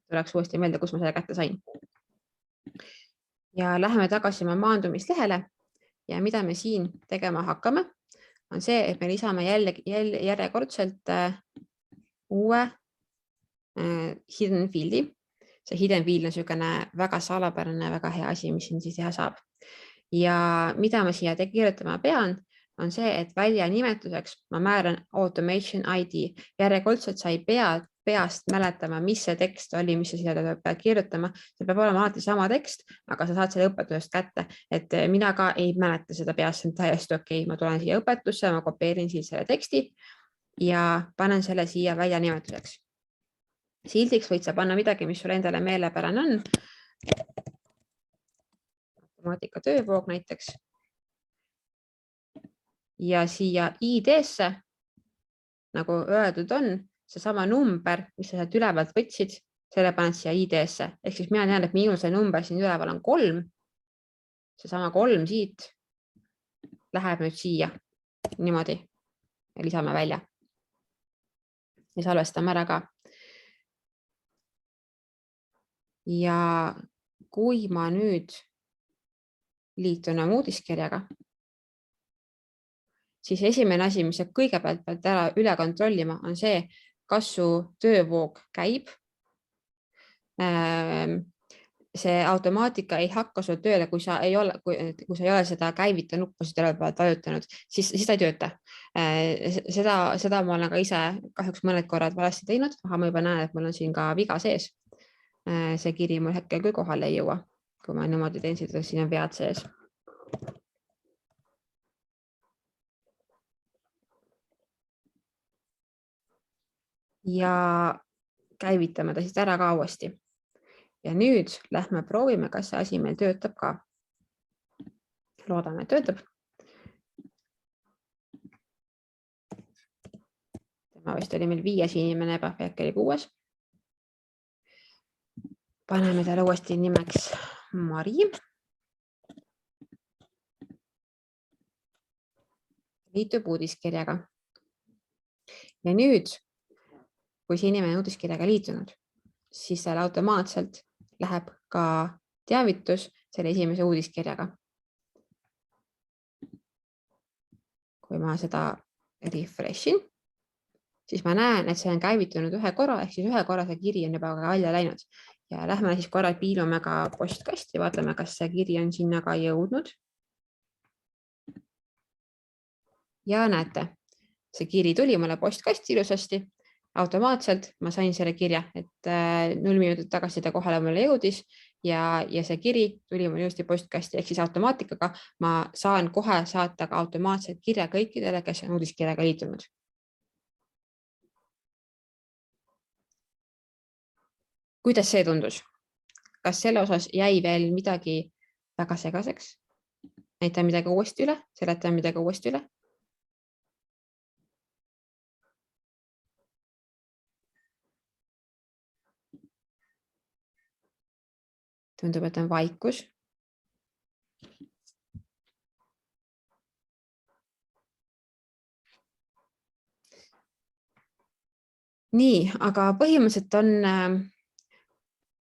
Tuleks uuesti meelde, kus ma selle kätte sain. Ja läheme tagasi maandumislehele ja mida me siin tegema hakkame, on see, et me lisame järjekordselt uue hidden field'i. See hidden field on niisugune väga salapärane, väga hea asi, mis siin siis teha saab. Ja mida ma siia kirjutama pean, on see, et välja nimetuseks ma määran automation ID. Järjekordselt sa ei pea peast mäletama, mis see tekst oli, mis sa siia pead kirjutama. See peab olema alati sama tekst, aga sa saad selle õpetusest kätte. Et mina ka ei mäleta seda peast, see on täiesti okei. Ma tulen siia õpetusse, ma kopeerin siit selle teksti ja panen selle siia välja nimetuseks. Sildiks võid sa panna midagi, mis sul endale meelepärane on. Automaatika töövoog näiteks. Ja siia ID-sse, nagu öeldud on, see sama number, mis sa sealt ülevalt võtsid, selle paned siia ID-sse. Ehk siis mina tean, et minul see number siin üleval on 3. See sama 3 siit läheb nüüd siia niimoodi ja lisame välja. Ja salvestame ära ka. Ja kui ma nüüd liitun uudiskirjaga, siis esimene asi, mis sa kõigepealt pead ära üle kontrollima, on see, kas su töövoog käib. See automaatika ei hakka sul tööle, kui sa ei ole seda käivita nuppu vajutanud, siis ta ei tööta. Seda ma olen ka ise kahjuks mõned korrad valesti teinud, aga ma juba näen, et mul on siin ka viga sees. See kiri mul hetkel küll kohale ei jõua, kui ma niimoodi teen, siin on vead sees. ja käivitame ta siis ära ka uuesti. Ja nüüd lähme proovime, kas see asi meil töötab ka. Loodame, et töötab. Tema vist oli meil 5 inimene, Pähk oli 6. Paneme talle uuesti nimeks Mari. Liitub uudiskirjaga. Ja nüüd, kui see inimene uudiskirjaga liitunud, siis seal automaatselt läheb ka teavitus selle esimese uudiskirjaga. Kui ma seda refreshin, siis ma näen, et see on käivitunud ühe korra, ehk siis ühe korra see kiri on juba välja läinud. Ja lähme siis korra piilume ka postkasti, vaatame, kas see kiri on sinna ka jõudnud. Ja näete, see kiri tuli mulle postkasti ilusasti. Automaatselt ma sain selle kirja, et 0 minutit tagasi ta kohale mulle jõudis ja see kiri tuli mul just postkasti, ehk siis automaatikaga ma saan kohe saata ka automaatselt kirja kõikidele, kes on uudiskirjaga liitunud. Kuidas see tundus? Kas selle osas jäi veel midagi väga segaseks? Näitan midagi uuesti üle, seletan midagi uuesti üle. Tundub, et on vaikus. Nii, aga põhimõtteliselt on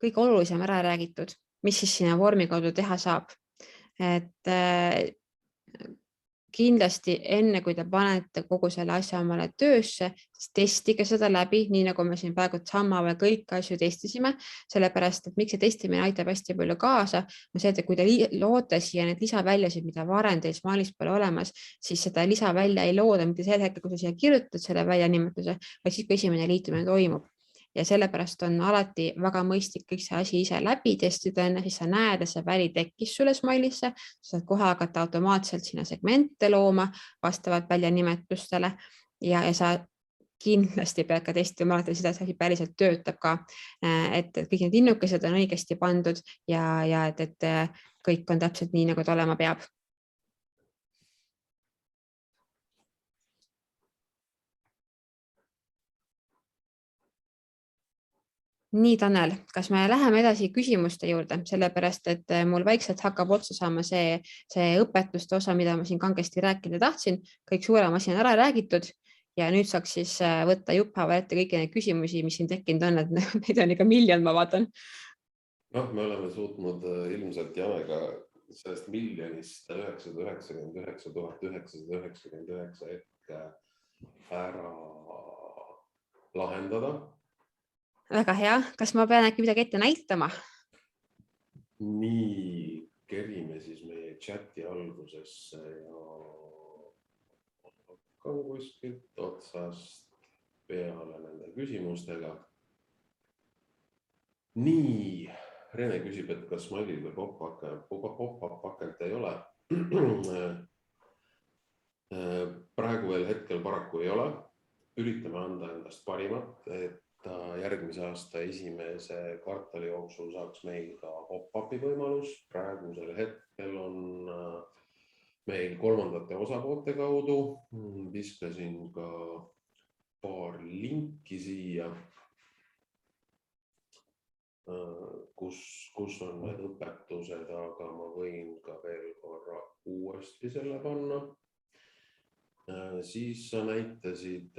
kõige olulisem ära räägitud, mis siis sinna vormi kaudu teha saab. Et kindlasti enne, kui te panete kogu selle asja omale töösse, siis testige seda läbi, nii nagu me siin praegu sammave kõik asju testisime, sellepärast, et miks see testimine aitab hästi palju kaasa, on see, et kui te loote siia need lisaväljasid, mida varem teil Smile'is pole olemas, siis seda lisavälja ei looda mitte sel hetkel, kui sa siia kirjutad selle väljanimetuse, vaid siis, kui esimene liitumine toimub. Ja sellepärast on alati väga mõistlik kõik see asi ise läbi testida enne, siis sa näed, et see väli tekkis sulle Smile'isse, sa saad kohe hakata automaatselt sinna segmente looma vastavalt väljanimetustele ja sa kindlasti pead ka testima, et seda asi päriselt töötab ka, et kõik need innukesed on õigesti pandud ja et kõik on täpselt nii, nagu ta olema peab. Nii, Tanel, kas me läheme edasi küsimuste juurde, sellepärast, et mul vaikselt hakkab otsa saama see õpetuste osa, mida ma siin kangesti rääkida tahtsin. Kõik suurem asi on ära räägitud ja nüüd saaks siis võtta juphaaval ette kõiki neid küsimusi, mis siin tekkinud on, et neid on ikka miljon, ma vaatan. Me oleme suutnud ilmselt Janega sellest miljonist 999 999 hetke ära lahendada. Väga hea. Kas ma pean äkki midagi ette näitama? Nii, kerime siis meie chati algusesse ja hakkan kuskilt otsast peale nende küsimustega. Nii, Rene küsib, et kas Smile'il või pop-up pakent ei ole. Praegu veel hetkel paraku ei ole. Üritame anda endast parimat, et järgmise aasta esimese kvartali jooksul saaks meil ka pop-upi võimalus. Praegusel hetkel on meil kolmandate osapoolte kaudu. Viskasin ka paar linki siia, kus on need õpetused, aga ma võin ka veel korra uuesti selle panna. Siis sa näitasid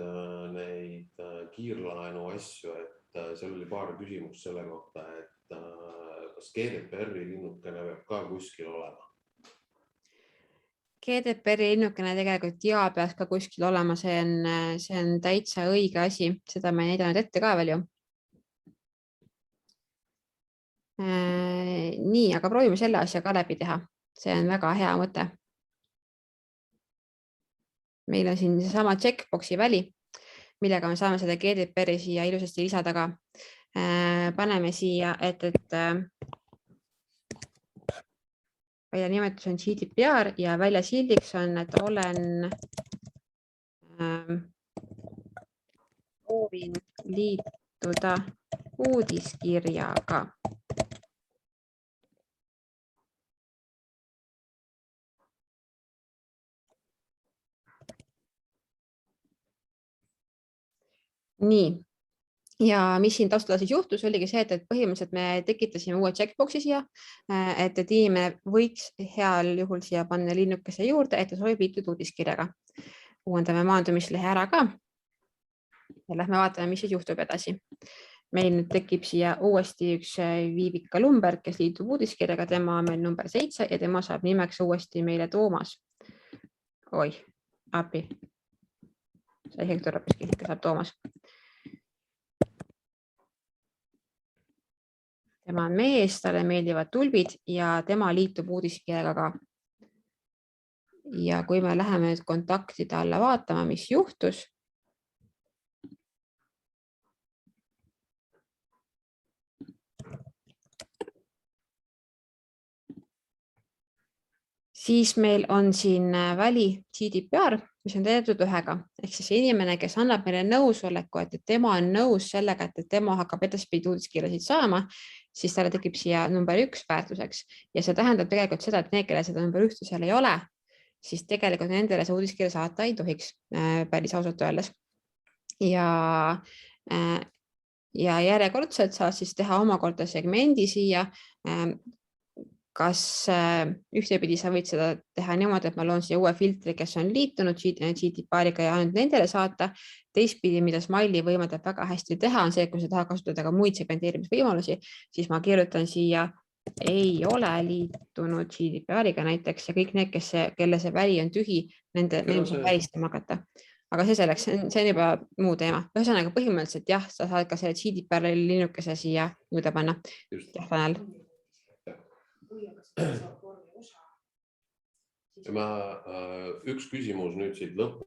neid kiirlaenu asju, et seal oli paar küsimust selle kohta, et kas GDPR-i linnukene peab ka kuskil olema? GDPR-i linnukene tegelikult peaks ka kuskil olema, see on täitsa õige asi, seda ma ei näidanud ette ka veel ju. Nii, aga proovime selle asja ka läbi teha, see on väga hea mõte. Meil on siin seesama checkboxi väli, millega me saame seda GDPR-i siia ilusasti lisada ka. Paneme siia, et väljanimetus on GDPR ja väljasildiks on, et soovin liituda uudiskirjaga. Nii. Ja mis siin taustal siis juhtus, oligi see, et põhimõtteliselt me tekitasime uue checkboxi siia, et inimene võiks heal juhul siia panna linnukese juurde, et ta soovib liituda uudiskirjaga. Uuendame maandumislehe ära ka. Ja lähme vaatame, mis siis juhtub edasi. Meil nüüd tekib siia uuesti üks Viivika Lumberg, kes liitub uudiskirjaga, tema on meil number 7 ja tema saab nimeks uuesti meile Toomas. Oi, appi. Sai Hektor Rappiski, ikka saab Toomas. Tema on mees, talle meeldivad tulbid ja tema liitub uudiskirjaga ka. Ja kui me läheme nüüd kontaktide alla vaatama, mis juhtus, siis meil on siin väli GDPR, mis on täidetud 1-ga. Ehk siis inimene, kes annab meile nõusoleku, et tema on nõus sellega, et tema hakkab edaspidi uudiskirjasid saama, siis talle tekib siia number 1 väärtuseks. Ja see tähendab tegelikult seda, et need, kelle seda number 1 seal ei ole, siis tegelikult nendele see uudiskirja saata ei tohiks päris ausalt öeldes. Ja järjekordselt saab siis teha omakorda segmendi siia. Kas ühtepidi sa võid seda teha niimoodi, et ma loon siia uue filtri, kes on liitunud GDPR-iga ja ainult nendele saata. Teistpidi, mida Smiley võimaldab väga hästi teha, on see, kui sa tahad kasutada ka muid segmenteerimisvõimalusi, siis ma kirjutan siia ei ole liitunud GDPR-iga näiteks ja kõik need, kelle see väli on tühi, nende saab välistama hakata. Aga see selleks, see on juba muu teema. Ühesõnaga põhimõtteliselt jah, sa saad ka selle GDPR-i linnukese siia juurde panna. Jah, Tanel. Üks küsimus nüüd siit lõppu.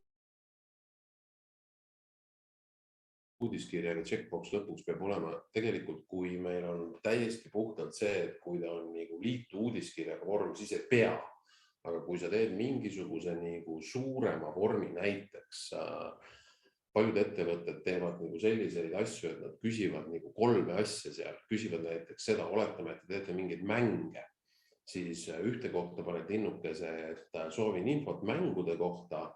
Uudiskirjaga checkbox lõpuks peab olema tegelikult, kui meil on täiesti puhtalt see, et kui ta on nagu liitu uudiskirjaga vorm, siis ei pea. Aga kui sa teed mingisuguse nagu suurema vormi näiteks, paljud ettevõtted teevad nagu selliseid asju, et nad küsivad nagu 3 asja seal, küsivad näiteks seda, oletame, et te teete mingeid mänge, siis ühte kohta paned linnukese, et soovin infot mängude kohta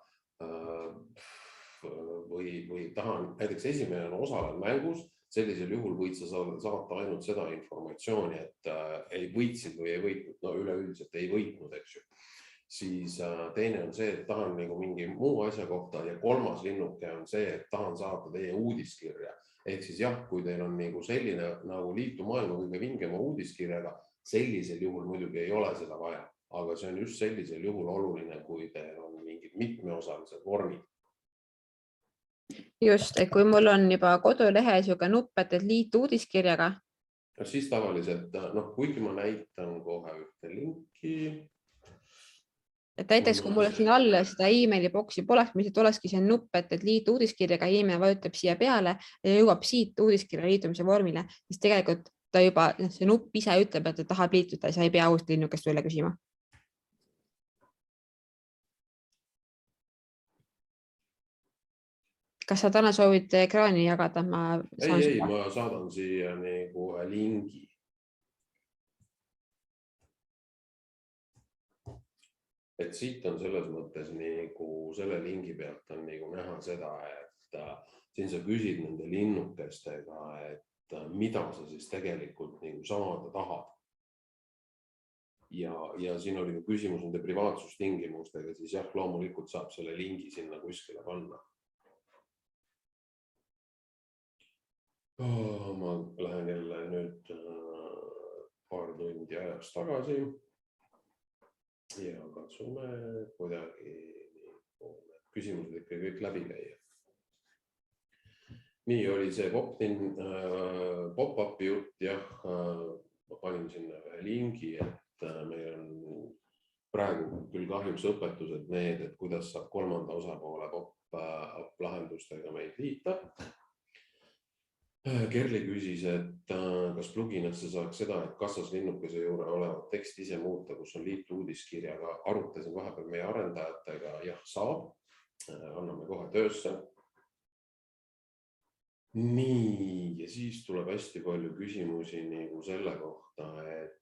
või tahan, näiteks esimene on osalen mängus, sellisel juhul võid sa saata ainult seda informatsiooni, et ei võitsid või ei võitnud, no üleüldiselt ei võitnud, eks ju. Siis teine on see, et tahan nagu mingi muu asja kohta ja 3. linnuke on see, et tahan saata teie uudiskirja. Ehk siis jah, kui teil on nagu selline nagu liitu maailma kõige vingema uudiskirjaga, sellisel juhul muidugi ei ole seda vaja, aga see on just sellisel juhul oluline, kui teil on mingid mitmeosalised vormid. Just, et kui mul on juba kodulehe siuke nupp, et liitu uudiskirjaga. Siis tavaliselt, kuigi ma näitan kohe ühte linki. Et näiteks, kui mul siin all seda e-maili boksi poleks, mis olekski see nupp, et liitu uudiskirjaga, inimene vajutab siia peale ja jõuab siit uudiskirja liitumise vormile, siis tegelikult ta juba, see nupp ise ütleb, et ta tahab liituda ja sa ei pea uust linnukest üle küsima. Kas sa täna soovid ekraani jagada? Ei, ma saadan siia nagu lingi. Et siit on selles mõttes nagu selle lingi pealt on nagu näha seda, et siin sa küsid nende linnukestega, et mida sa siis tegelikult nagu saada tahad. Ja siin oli küsimus nende privaatsustingimustega, siis jah, loomulikult saab selle lingi sinna kuskile panna. Ma lähen jälle nüüd paar tundi ajast tagasi ja katsume kuidagi küsimused ikka kõik läbi käia. Nii oli see pop-upi jutt, jah, ma panin sinna ühe lingi, et meil on praegu küll kahjuks õpetused need, et kuidas saab 3. osapoole pop-up lahendustega meid liita. Kerli küsis, et kas pluginasse saaks seda, et kassas linnukese juurde olevat tekst ise muuta, kus on liitu uudiskirjaga. Arutasin vahepeal meie arendajatega, jah, saab. Anname kohe töösse. Nii, ja siis tuleb hästi palju küsimusi nagu selle kohta, et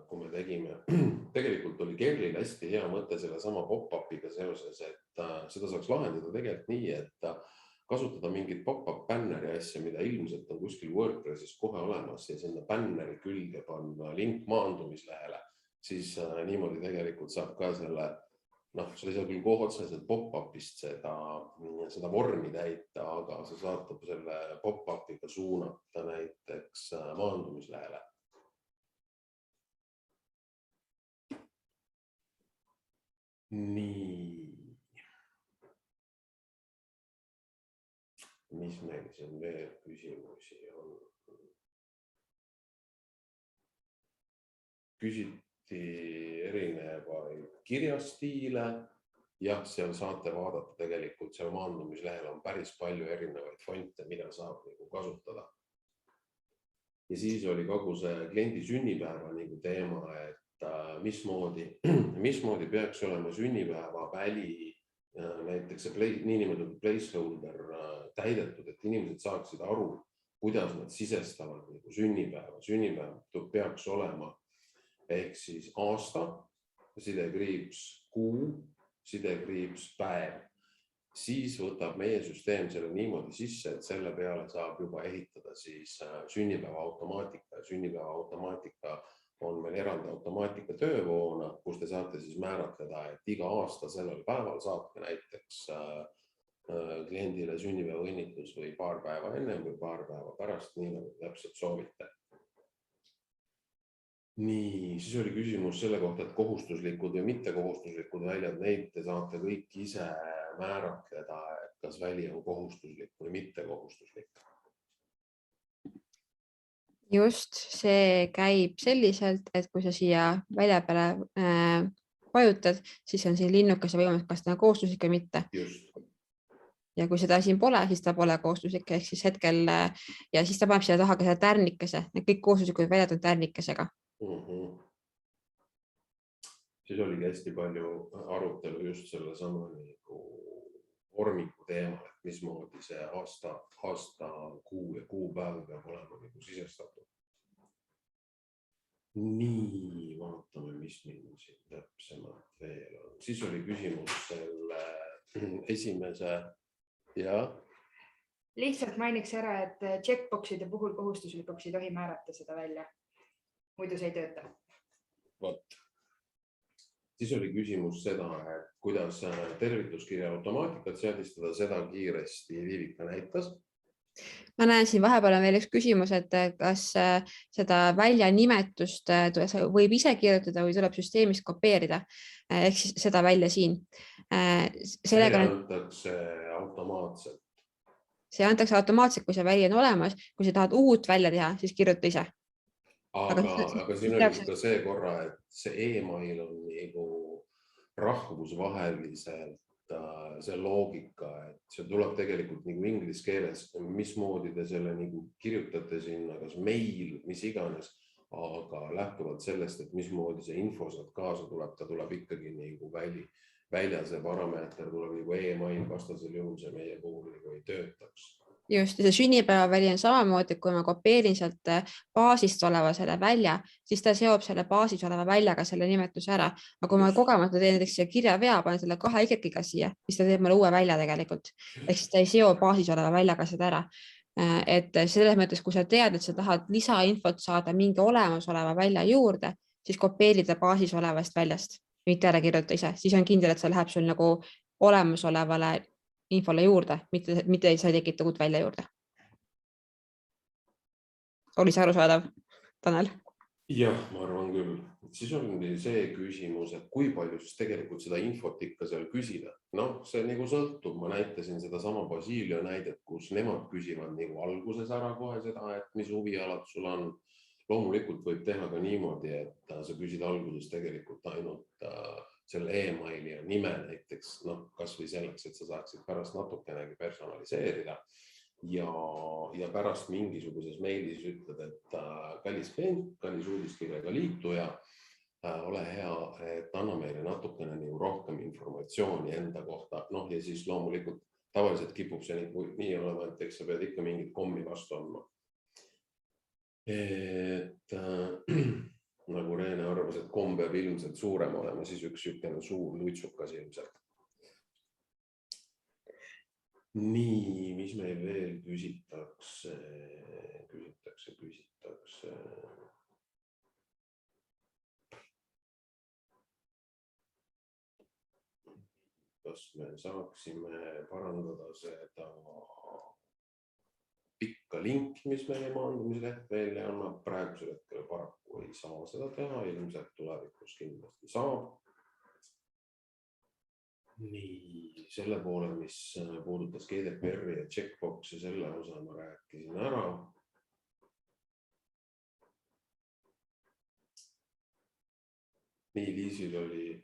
kui me tegime, tegelikult oli Kerlil hästi hea mõte selle sama pop-upiga seoses, et seda saaks lahendada tegelikult nii, et kasutada mingit pop-up bänneri asja, mida ilmselt on kuskil WordPressis kohe olemas ja sinna bänneri külge panna link maandumislehele, siis niimoodi tegelikult saab ka selle, sa ei saa küll otseselt pop-upist seda vormi täita, aga sa saad selle pop-upiga suunata näiteks maandumislehele. Nii. Mis meil siin veel küsimusi on? Küsiti erinevaid kirjastiile. Jah, seal saate vaadata tegelikult, seal maandumislehel on päris palju erinevaid fonte, mida saab kasutada. Ja siis oli kogu see kliendi sünnipäeva teema, et mismoodi peaks olema sünnipäeva väli, näiteks see niinimetatud placeholder täidetud, et inimesed saaksid aru, kuidas nad sisestavad sünnipäeva. Sünnipäev peaks olema ehk siis aasta, sidekriips kuu, sidekriips päev. Siis võtab meie süsteem selle niimoodi sisse, et selle peale saab juba ehitada siis sünnipäeva automaatika. Sünnipäeva automaatika on meil eraldi automaatika töövoona, kus te saate siis määratleda, et iga aasta sellel päeval saate näiteks kliendile sünnipäeva õnnitlus või paar päeva enne või paar päeva pärast, nii nagu täpselt soovite. Nii, siis oli küsimus selle kohta, et kohustuslikud või mittekohustuslikud väljad, neid te saate kõik ise määratleda, et kas väli on kohustuslik või mittekohustuslik. Just, see käib selliselt, et kui sa siia välja peale vajutad, siis on siin linnukese võimalus, kas ta on kohustuslik või mitte. Just. Ja kui seda siin pole, siis ta pole kohustuslik, ehk siis hetkel ja siis ta paneb siia taha ka seda tärnikese. Kõik kohustuslikud väljad on tärnikesega. Siis oligi hästi palju arutelu just selle sama vormiku teema, et mismoodi see aasta, kuu ja kuupäev peab olema sisestatud. Nii, vaatame, mis meil siin täpsemalt veel on. Siis oli küsimus selle esimese ja... Lihtsalt mainiks ära, et checkboxide puhul kohustuslikuks ei tohi määrata seda välja. Muidu see ei tööta. Vot. Siis oli küsimus seda, et kuidas tervituskirja automaatikat seadistada, seda kiiresti Viivika näitas. Ma näen siin vahepeal on veel üks küsimus, et kas seda välja nimetust võib ise kirjutada või tuleb süsteemist kopeerida, ehk siis seda välja siin. See antakse automaatselt. See antakse automaatselt, kui see väli on olemas. Kui sa tahad uut välja teha, siis kirjuta ise. Aga siin oli ka see korra, et see e-mail on rahvusvaheliselt see loogika, et see tuleb tegelikult inglise keeles, mismoodi te selle kirjutate sinna, kas mail, mis iganes, aga lähtuvalt sellest, et mismoodi see info sealt kaasa tuleb, ta tuleb ikkagi välja, see parameeter tuleb e-mail, vastasel juhul see meie puhul ei töötaks. Just, see sünnipäeva väli on samamoodi, kui ma kopeerin sealt baasist oleva selle välja, siis ta seob selle baasis oleva väljaga selle nimetuse ära. Aga kui ma kogemata teen näiteks kirja vea, panen selle 2 Y-ga siia, siis ta teeb mulle uue välja tegelikult. Ehk siis ta ei seo baasis oleva väljaga seda ära. Et selles mõttes, kui sa tead, et sa tahad lisainfot saada mingi olemasoleva välja juurde, siis kopeerida baasis olevast väljast, mitte ära kirjuta ise. Siis on kindel, et see läheb sul olemasolevale infole juurde, mitte ei saa tekita uut välja juurde. Oli see arusaadav, Tanel? Jah, ma arvan küll. Siis on see küsimus, et kui palju siis tegelikult seda infot ikka seal küsida. See sõltub, ma näitasin seda sama Basilio näidet, kus nemad küsivad alguses ära kohe seda, et mis huvialad sul on. Loomulikult võib teha ka niimoodi, et sa küsid alguses tegelikult ainult selle e-maili ja nime näiteks, kas või selleks, et sa saaksid pärast natukenegi personaliseerida ja pärast mingisuguses meilis ütled, et kallis klient, kallis uudiskirjaga liituja, ole hea, et anna meile natukene rohkem informatsiooni enda kohta. Ja siis loomulikult tavaliselt kipub see nii olema, et eks sa pead ikka mingit kommi vastu andma. Et nagu Reene arvas, et komm peab ilmselt suurem olema, siis üks sükene suur luitsukas ilmselt. Nii, mis meil veel küsitakse? Kas me saaksime parandada seda pikka linki, mis meie maandumisleht välja annab? Praegusel hetkel paraku ei saa seda teha, ilmselt tulevikus kindlasti saab. Nii, selle poole, mis puudutas GDPR ja checkbox'i, selle osa ma rääkisin ära. Nii,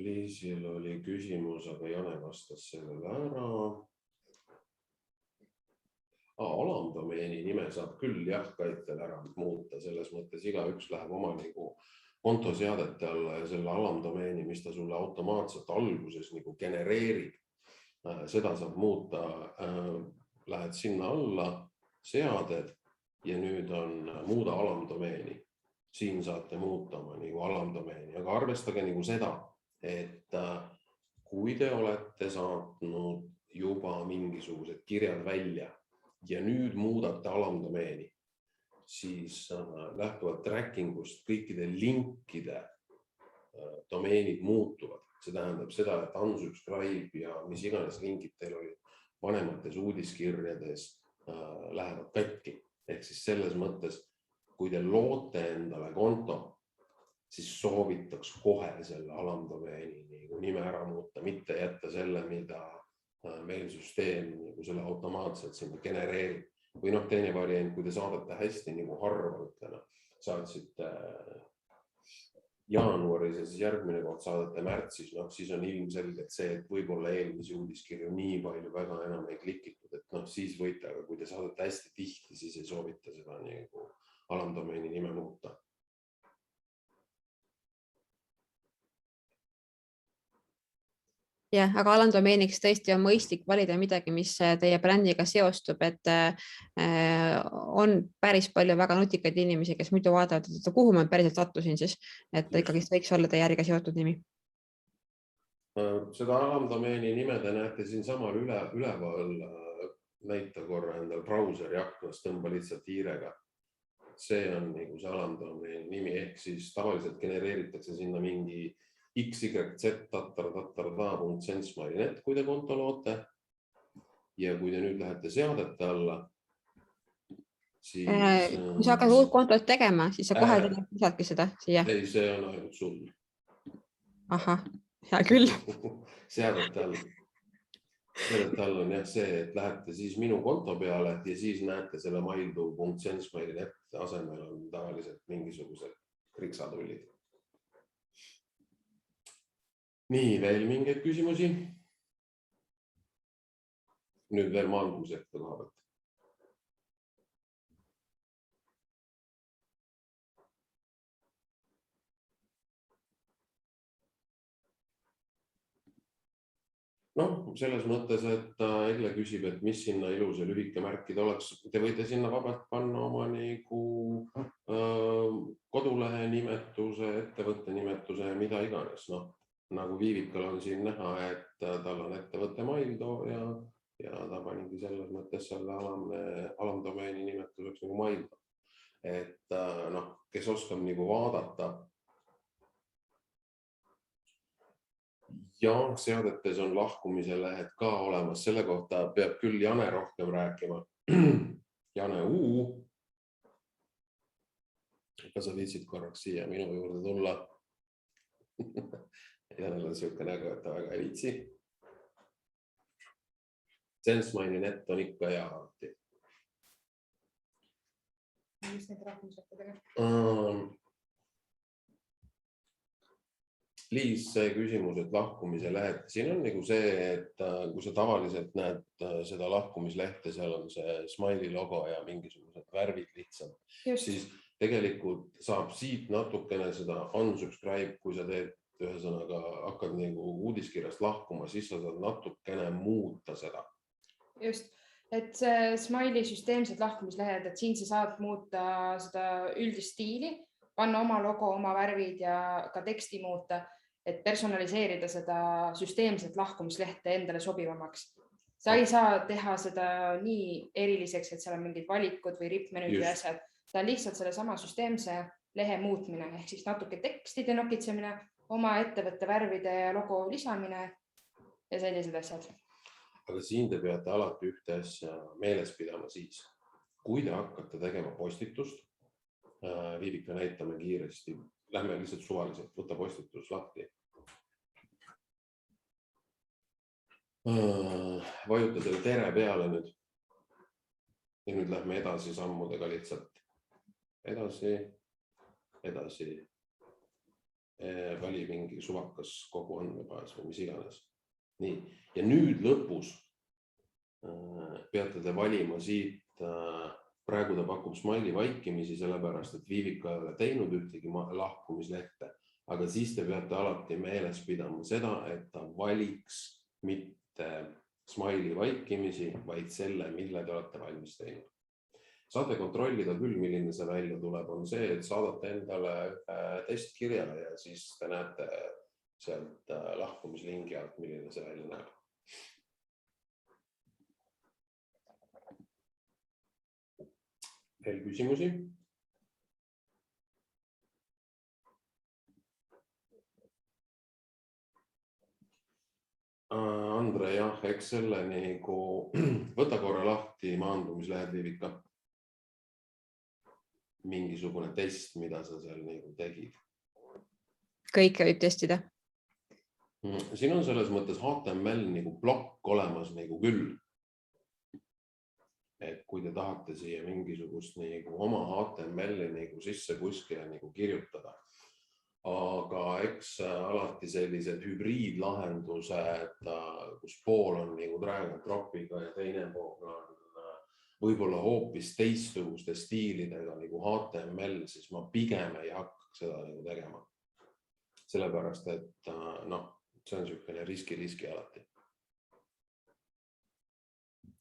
Liisil oli küsimus, aga Jane vastas sellele ära. Alamdomeeni nime saab küll jah Kaitel ära muuta, selles mõttes igaüks läheb oma nagu kontoseadete alla ja selle alamdomeeni, mis ta sulle automaatselt alguses nagu genereerib, seda saab muuta, lähed sinna alla, seaded ja nüüd on muuda alamdomeeni. Siin saate muuta oma nagu alamdomeeni, aga arvestage nagu seda, et kui te olete saatnud juba mingisugused kirjad välja ja nüüd muudate alamdomeeni, siis lähtuvalt trackingust kõikide linkide domeenid muutuvad. See tähendab seda, et unsubscribe ja mis iganes linkid teil olid vanemates uudiskirjades lähevad katki. Ehk siis selles mõttes, kui te loote endale konto, siis soovitaks kohe selle alamdomeeni nime ära muuta, mitte jätta selle, mida meil süsteem selle automaatselt sinna genereerib. Või teine variant, kui te saadate hästi harva, saatsite jaanuaris ja siis järgmine kord saadate märtsis, siis on ilmselgelt see, et võib-olla eelmisi uudiskirju nii palju väga enam ei klikitud, et siis võite, aga kui te saadate hästi tihti, siis ei soovita seda nagu alamdomeeni nime muuta. Jah, aga alamdomeeniks tõesti on mõistlik valida midagi, mis teie brändiga seostub, et on päris palju väga nutikaid inimesi, kes muidu vaatavad, et kuhu ma päriselt sattusin siis, et ikkagi võiks olla teie äriga seotud nimi. Seda alamdomeeni nime te näete siin samal üleval, näita korra endal brauseri aknas, tõmba lihtsalt hiirega. See on nagu see alamdomeeni nimi, ehk siis tavaliselt genereeritakse sinna mingi xyz.sensmile.net, kui te konto loote. Ja kui te nüüd lähete seadete alla, siis... Kui sa hakkad uut kontot tegema, siis sa kohe lisadki seda siia. Ei, see on ainult sul. Ahah, hea küll. Seadete all. Seadete all on jah see, et lähete siis minu konto peale ja siis näete selle maildu.sensmile.net asemel on tavaliselt mingisugused kriksatullid. Nii, veel mingeid küsimusi? Nüüd veel maandumislehte koha pealt. Selles mõttes, et Egle küsib, et mis sinna ilus ja lühike märkida oleks. Te võite sinna vabalt panna oma kodulehe nimetuse, ettevõtte nimetuse ja mida iganes. Nagu Viivikal on siin näha, et tal on ettevõtte Maildo ja ta paningi selles mõttes selle alamdomeeni nimetuseks nagu Maildo. Et kes oskab vaadata. Ja seadetes on lahkumise lehed ka olemas. Selle kohta peab küll Jane rohkem rääkima. Jane U. Kas sa viitsid korraks siia minu juurde tulla? Janel on siuke nägu, et ta väga ei viitsi. Sensmile.net on ikka hea alati. Mis need rahvusetadega? Liis, see küsimus, et lahkumise lehed. Siin on see, et kui sa tavaliselt näed seda lahkumislehte, seal on see smiley logo ja mingisugused värvid lihtsalt, siis tegelikult saab siit natukene seda unsubscribe, kui sa teed ühesõnaga hakkad nagu uudiskirjast lahkuma, siis sa saad natukene muuta seda. Just, et see Smiley süsteemsed lahkumislehed, et siin sa saad muuta seda üldist stiili, panna oma logo, oma värvid ja ka teksti muuta, et personaliseerida seda süsteemset lahkumislehte endale sobivamaks. Sa ei saa teha seda nii eriliseks, et seal on mingid valikud või rippmenüüd või asjad. Ta on lihtsalt selle sama süsteemse lehe muutmine, ehk siis natuke tekstide nokitsemine, oma ettevõtte värvide ja logo lisamine ja sellised asjad. Aga siin te peate alati ühte asja meeles pidama siis. Kui te hakkate tegema postitust, Viivika näitame kiiresti, lähme lihtsalt suvaliselt, võta postitus lahti. Vajuta selle tere peale nüüd. Ja nüüd lähme edasi sammudega lihtsalt. Edasi. Vali mingi suvakas kogu andmebaas või mis iganes. Nii. Ja nüüd lõpus peate te valima siit, praegu ta pakub Smiley vaikimisi, sellepärast, et Viivika ei ole teinud ühtegi lahkumislehte, aga siis te peate alati meeles pidama seda, et ta valiks mitte Smiley vaikimisi, vaid selle, mille te olete valmis teinud. Saate kontrollida küll, milline see välja tuleb, on see, et saadate endale testkirja ja siis te näete sealt lahkumislingi alt, milline see välja näeb. Veel küsimusi? Andre, jah, eks selle nagu võta korra lahti maandumislehed, Viivika. Mingisugune test, mida sa seal nagu tegid. Kõike võib testida. Siin on selles mõttes HTML nagu plokk olemas nagu küll. Et kui te tahate siia mingisugust nagu oma HTML-i nagu sisse kuskile nagu kirjutada. Aga eks alati sellised hübriidlahendused, kus pool on nagu drag and dropiga ja teine pool on võib-olla hoopis teistsuguste stiilidega nagu HTML, siis ma pigem ei hakkaks seda nagu tegema. Sellepärast, et see on niisugune riski alati.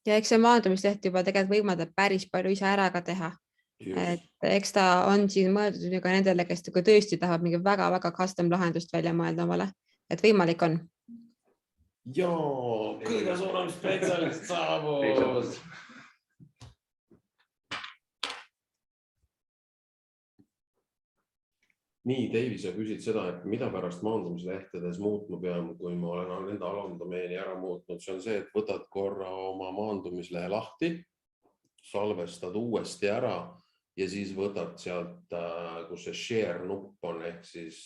Ja eks see maandumisleht juba tegelikult võimaldab päris palju ise ära ka teha. Et eks ta on siin mõeldud ka nendele, kes tõesti tahab mingi väga-väga custom lahendust välja mõelda omale, et võimalik on. Joo, kõige suurem spetsialist saabus. Nii, Deivi, sa küsid seda, et mida pärast maandumislehtedes muutma pean, kui ma olen nende alamdomeeni ära muutnud. See on see, et võtad korra oma maandumislehe lahti, salvestad uuesti ära ja siis võtad sealt, kus see share nupp on, ehk siis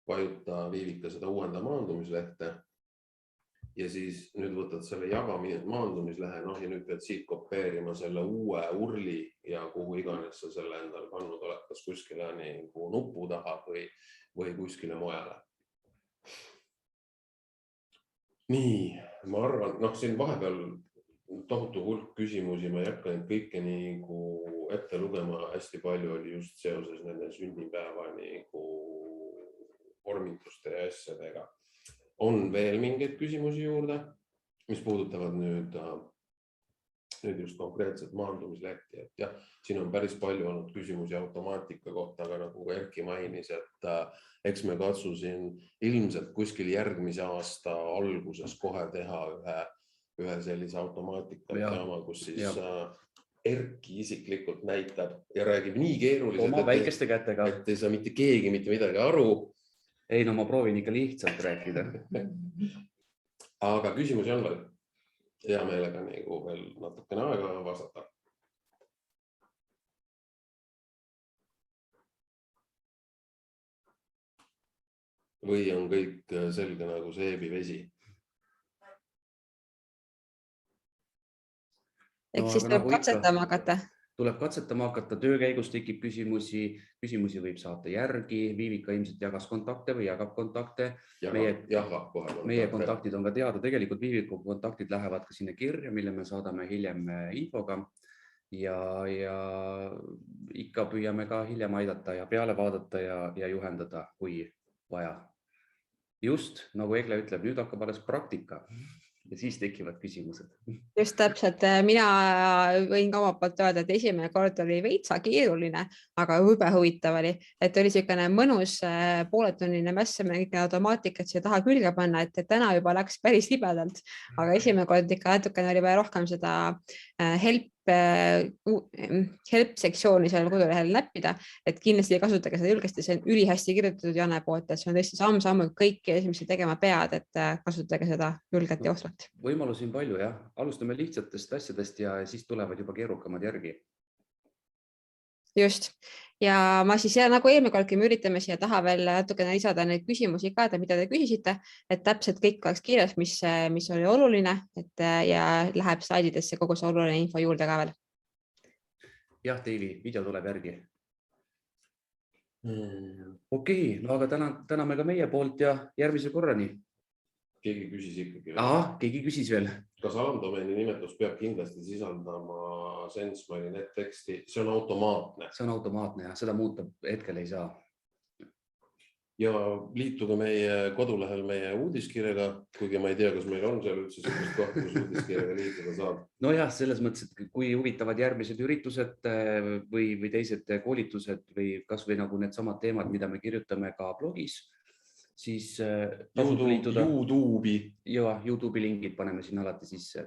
vajuta Viivika seda uuenda maandumislehte ja siis nüüd võtad selle maandumislehe, ja nüüd pead siit kopeerima selle uue urli ja kuhu iganes sa selle endale pannud oled, kas kuskile nagu nupu taha või kuskile mujale. Nii, ma arvan, siin vahepeal tohutu hulk küsimusi, ma ei hakka neid kõike nagu ette lugema, hästi palju oli just seoses nende sünnipäeva nagu vormituste ja asjadega. On veel mingeid küsimusi juurde, mis puudutavad nüüd just konkreetselt maandumislehti, et jah, siin on päris palju olnud küsimusi automaatika kohta, aga nagu Erki mainis, et eks me katsusin ilmselt kuskil järgmise aasta alguses kohe teha ühe sellise automaatika teema, kus siis Erki isiklikult näitab ja räägib nii keeruliselt, oma väikeste kätega, et ei saa mitte keegi mitte midagi aru. Ei, no ma proovin ikka lihtsalt rääkida. Aga küsimusi on veel? Hea meelega nagu veel natukene aega vastata. Või on kõik selge nagu seebivesi? Ehk siis tuleb katsetama hakata. Tuleb katsetama hakata, töö käigus tekib küsimusi võib saata järgi, Viivika ilmselt jagas kontakte või jagab kontakte. Meie kontaktid on ka teada, tegelikult Viivika kontaktid lähevad ka sinna kirja, mille me saadame hiljem infoga ja ikka püüame ka hiljem aidata ja peale vaadata ja juhendada, kui vaja. Just nagu Egle ütleb, nüüd hakkab alles praktika ja siis tekivad küsimused. Just täpselt, mina võin ka omalt poolt öelda, et esimene kord oli veitsa keeruline, aga jube huvitav oli, et oli niisugune mõnus pooletunnine mässamine, kõik automaatikat siia taha külge panna, et täna juba läks päris libedalt, aga esimene kord ikka natukene oli vaja rohkem seda help sektsiooni seal kodulehel näppida, et kindlasti kasutage seda julgesti, see on ülihästi kirjutatud Jane poolt, et see on tõesti samm-sammu kõiki esimesi tegema pead, et kasutage seda julget ja osvat. Võimalusi on palju, jah. Alustame lihtsatest asjadest ja siis tulevad juba keerukamad järgi. Just. Ja ma siis nagu eelmine kordki me üritame siia taha veel natukene lisada neid küsimusi ka, mida te küsisite, et täpselt kõik oleks kirjas, mis oli oluline, ja läheb slaididesse kogu see oluline info juurde ka veel. Jah, Deivi, video tuleb järgi. Okei, no aga täname ka meie poolt ja järgmise korrani. Keegi küsis ikkagi. Keegi küsis veel. Kas alamdomeeni nimetus peab kindlasti sisaldama SenseMile'i teksti? See on automaatne. See on automaatne ja seda muuta hetkel ei saa. Ja liituge meie kodulehel meie uudiskirjaga, kuigi ma ei tea, kas meil on seal üldse sellist koht, kus uudiskirjaga liituda saab. No jah, selles mõttes, et kui huvitavad järgmised üritused või teised koolitused või kas või nagu need samad teemad, mida me kirjutame ka blogis, siis YouTube'i lingid paneme sinna alati sisse.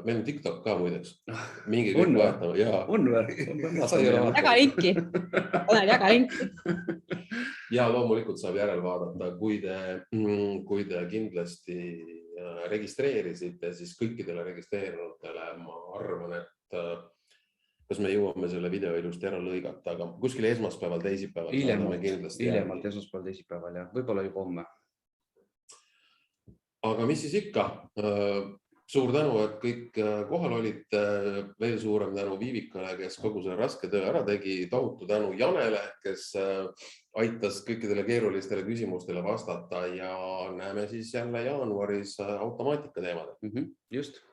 Meil on TikTok ka muideks. Mingi kõik vaatama. On või? Jaga linki. Jaga linki. Ja loomulikult saab järel vaadata, kui te kindlasti registreerisite, siis kõikidele registreerinutele ma arvan, et kas me jõuame selle video ilusti ära lõigata, aga kuskil esmaspäeval, teisipäeval. Hiljemalt esmaspäeval, teisipäeval ja võib-olla juba homme. Aga mis siis ikka? Suur tänu, et kõik kohal olite. Veel suurem tänu Viivikale, kes kogu selle raske töö ära tegi. Tohutu tänu Janele, kes aitas kõikidele keerulistele küsimustele vastata ja näeme siis jälle jaanuaris automaatika teemad. Just.